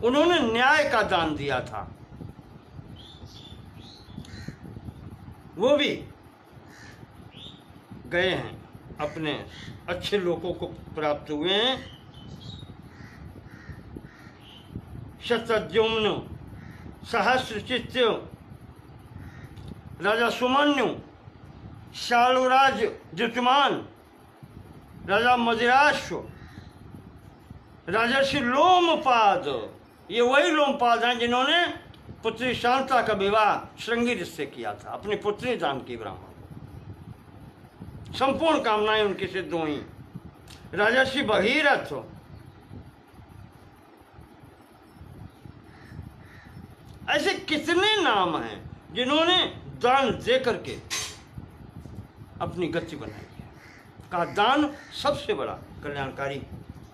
उन्होंने न्याय का दान दिया था। वो भी गए हैं, अपने अच्छे लोगों को प्राप्त हुए हैं। शतद्युम्न, सहस्रचित्त, राजा सुमन्यु, शालुराज द्युतिमान, राजा मदिराश्व, राजर्षि लोमपाद, ये वही लोमपाद हैं जिन्होंने पुत्री शांता का विवाह श्रृंगी से किया था, अपनी पुत्री दान की ब्राह्मण। संपूर्ण कामनाएं उनकी सिद्ध हुई। राजर्षि भगीरथ, ऐसे कितने नाम हैं जिन्होंने दान दे करके अपनी गति बनाई है। कहा दान सबसे बड़ा कल्याणकारी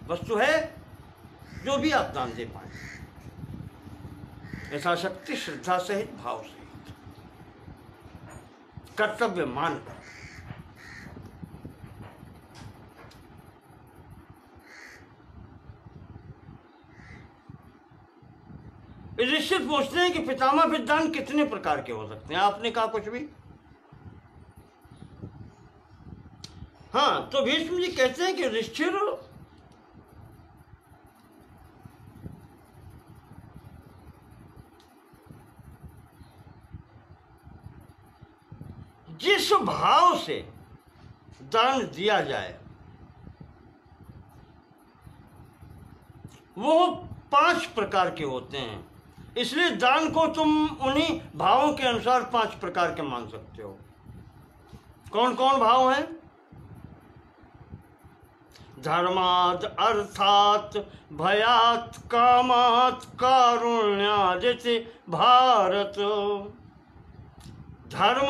वस्तु है, जो भी आप दान दे पाए, यथाशक्ति श्रद्धा सहित, भाव सहित, कर्तव्य मानकर। युधिष्ठिर पूछते हैं कि पितामह विद्वान कितने प्रकार के हो सकते हैं? आपने कहा कुछ भी। हाँ, तो भीष्म जी कहते हैं कि युधिष्ठिर, जिस भाव से दान दिया जाए वो 5 प्रकार के होते हैं। इसलिए दान को तुम उन्हीं भावों के अनुसार 5 प्रकार के मान सकते हो। कौन कौन भाव हैं? धर्मात्, अर्थात, भयात, कामात, कारुण्यादिति भारत। धर्म,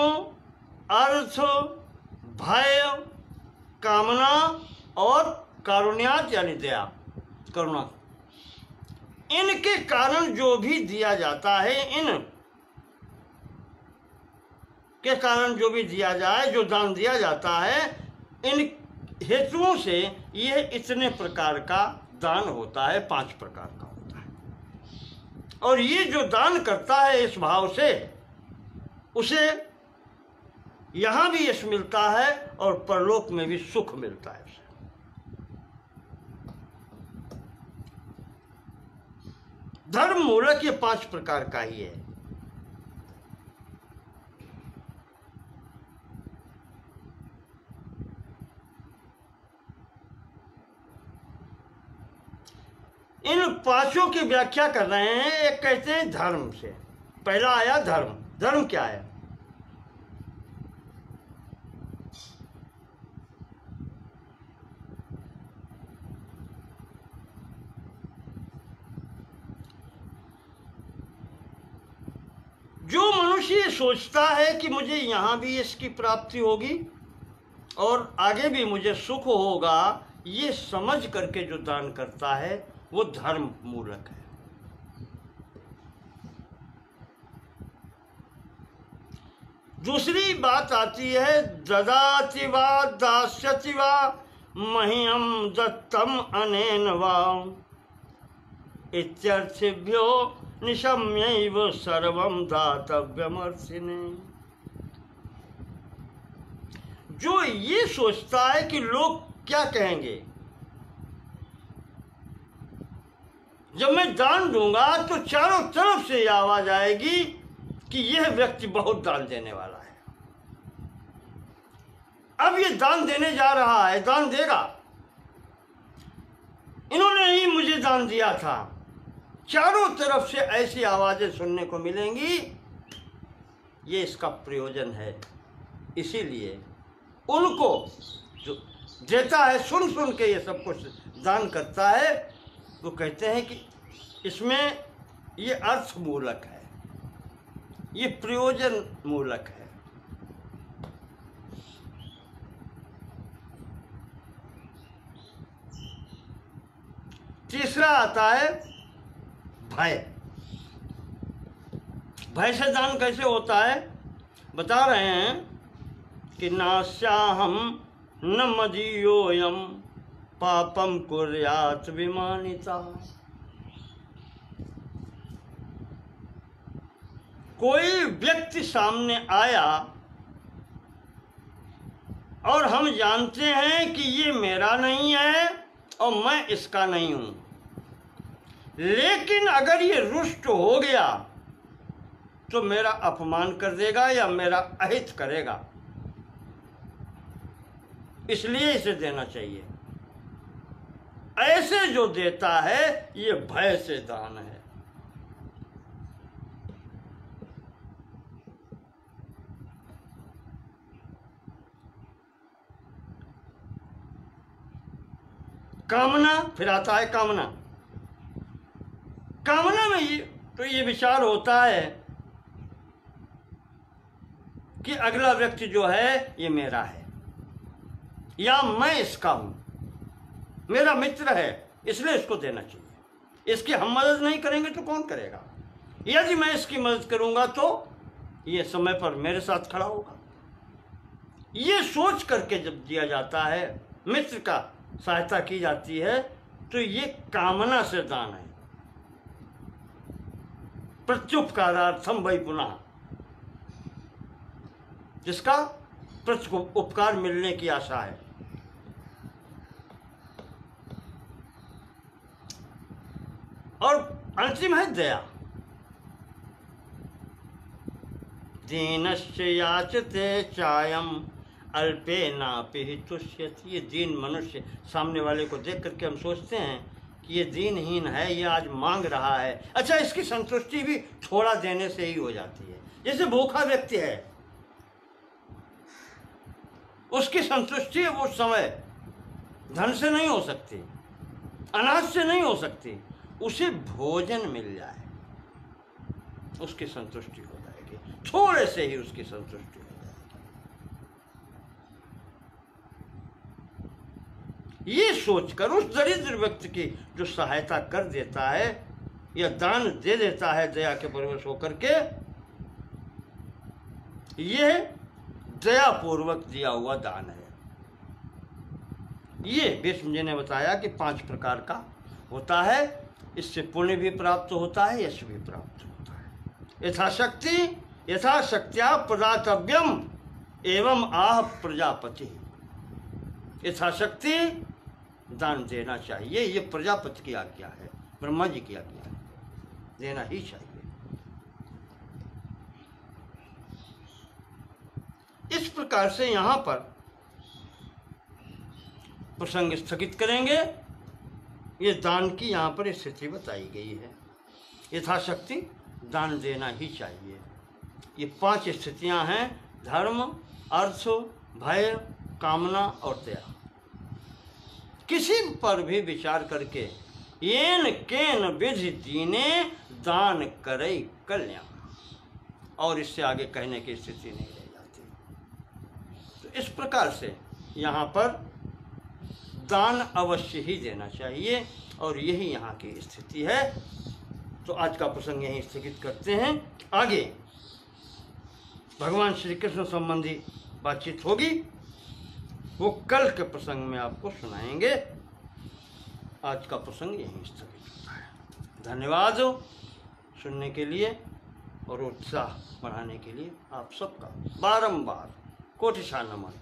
अर्थ, भय, कामना और कारुण्यात यानी दया, करुणा, इनके कारण जो भी दिया जाता है, इन के कारण जो भी दिया जाए, जो दान दिया जाता है, इन हेतुओं से यह इतने प्रकार का दान होता है, 5 प्रकार का होता है। और ये जो दान करता है इस भाव से, उसे यहां भी यश मिलता है और परलोक में भी सुख मिलता है। धर्म मूलक ये 5 प्रकार का ही है। इन 5 की व्याख्या कर रहे हैं। एक कहते हैं धर्म से, पहला आया धर्म। धर्म क्या है? जो मनुष्य सोचता है कि मुझे यहाँ भी इसकी प्राप्ति होगी और आगे भी मुझे सुख होगा, ये समझ करके जो दान करता है वो धर्म मूलक है। दूसरी बात आती है ददाति वा दास्यति वा मह्यम दत्तम अनेन वा इत्यर्थेभ्यो निशम्यैव सर्वं दातव्यमर्थिने। जो ये सोचता है कि लोग क्या कहेंगे जब मैं दान दूंगा, तो चारों तरफ से ये आवाज आएगी कि यह व्यक्ति बहुत दान देने वाला है, अब ये दान देने जा रहा है, दान देगा, इन्होंने ही मुझे दान दिया था। चारों तरफ से ऐसी आवाजें सुनने को मिलेंगी ये इसका प्रयोजन है। इसीलिए उनको जो देता है, सुन सुन के ये सब कुछ दान करता है, वो कहते हैं कि इसमें ये अर्थ मूलक है, ये प्रयोजन मूलक है। तीसरा आता है भय। भय से दान कैसे होता है बता रहे हैं कि नास्याहम न मदीयोयम पापम कुर्यात विमानिता। कोई व्यक्ति सामने आया और हम जानते हैं कि ये मेरा नहीं है और मैं इसका नहीं हूं, लेकिन अगर ये रुष्ट हो गया तो मेरा अपमान कर देगा या मेरा अहित करेगा, इसलिए इसे देना चाहिए। ऐसे जो देता है ये भय से दान है। कामना, फिर आता है कामना। कामना में ये विचार होता है कि अगला व्यक्ति जो है ये मेरा है या मैं इसका हूं, मेरा मित्र है, इसलिए इसको देना चाहिए। इसकी हम मदद नहीं करेंगे तो कौन करेगा? यदि मैं इसकी मदद करूंगा तो ये समय पर मेरे साथ खड़ा होगा। ये सोच करके जब दिया जाता है, मित्र का सहायता की जाती है, तो ये कामना से दान है। प्रत्युपकारार्थम वै पुनः, जिसका उपकार मिलने की आशा है। और अंतिम है दया। दीनस्य याचते चायम अल्पे नापि तुष्यति। ये दीन मनुष्य सामने वाले को देख करके हम सोचते हैं कि ये दीनहीन है, ये आज मांग रहा है, अच्छा इसकी संतुष्टि भी थोड़ा देने से ही हो जाती है। जैसे भूखा व्यक्ति है, उसकी संतुष्टि उस समय धन से नहीं हो सकती, अनाज से नहीं हो सकती, उसे भोजन मिल जाए उसकी संतुष्टि हो जाएगी, थोड़े से ही उसकी संतुष्टि हो जाएगी। ये सोचकर उस दरिद्र व्यक्ति की जो सहायता कर देता है या दान दे देता है दया के परवश होकर के, यह दयापूर्वक दिया हुआ दान है। ये भीष्म जी ने बताया कि 5 प्रकार का होता है। इससे पुण्य भी प्राप्त होता है, यश भी प्राप्त होता है। यथाशक्त्या प्रदातव्यम एवं आह प्रजापति। यथाशक्ति दान देना चाहिए, ये प्रजापति की आज्ञा है, ब्रह्मा जी की आज्ञा है, देना ही चाहिए। इस प्रकार से यहाँ पर प्रसंग स्थगित करेंगे। ये दान की यहाँ पर स्थिति बताई गई है। यथाशक्ति दान देना ही चाहिए। ये 5 स्थितियाँ हैं: धर्म, अर्थ, भय, कामना और दया। किसी पर भी विचार करके येन केन विधि दीने दान करई कल्याण, और इससे आगे कहने की स्थिति नहीं रह जाती। तो इस प्रकार से यहाँ पर दान अवश्य ही देना चाहिए और यही यहाँ की स्थिति है। तो आज का प्रसंग यहीं स्थगित करते हैं। आगे भगवान श्री कृष्ण संबंधी बातचीत होगी, वो कल के प्रसंग में आपको सुनाएंगे। आज का प्रसंग यहीं स्थगित होता है। धन्यवाद सुनने के लिए और उत्साह बढ़ाने के लिए आप सबका बारंबार कोटिशा नमन।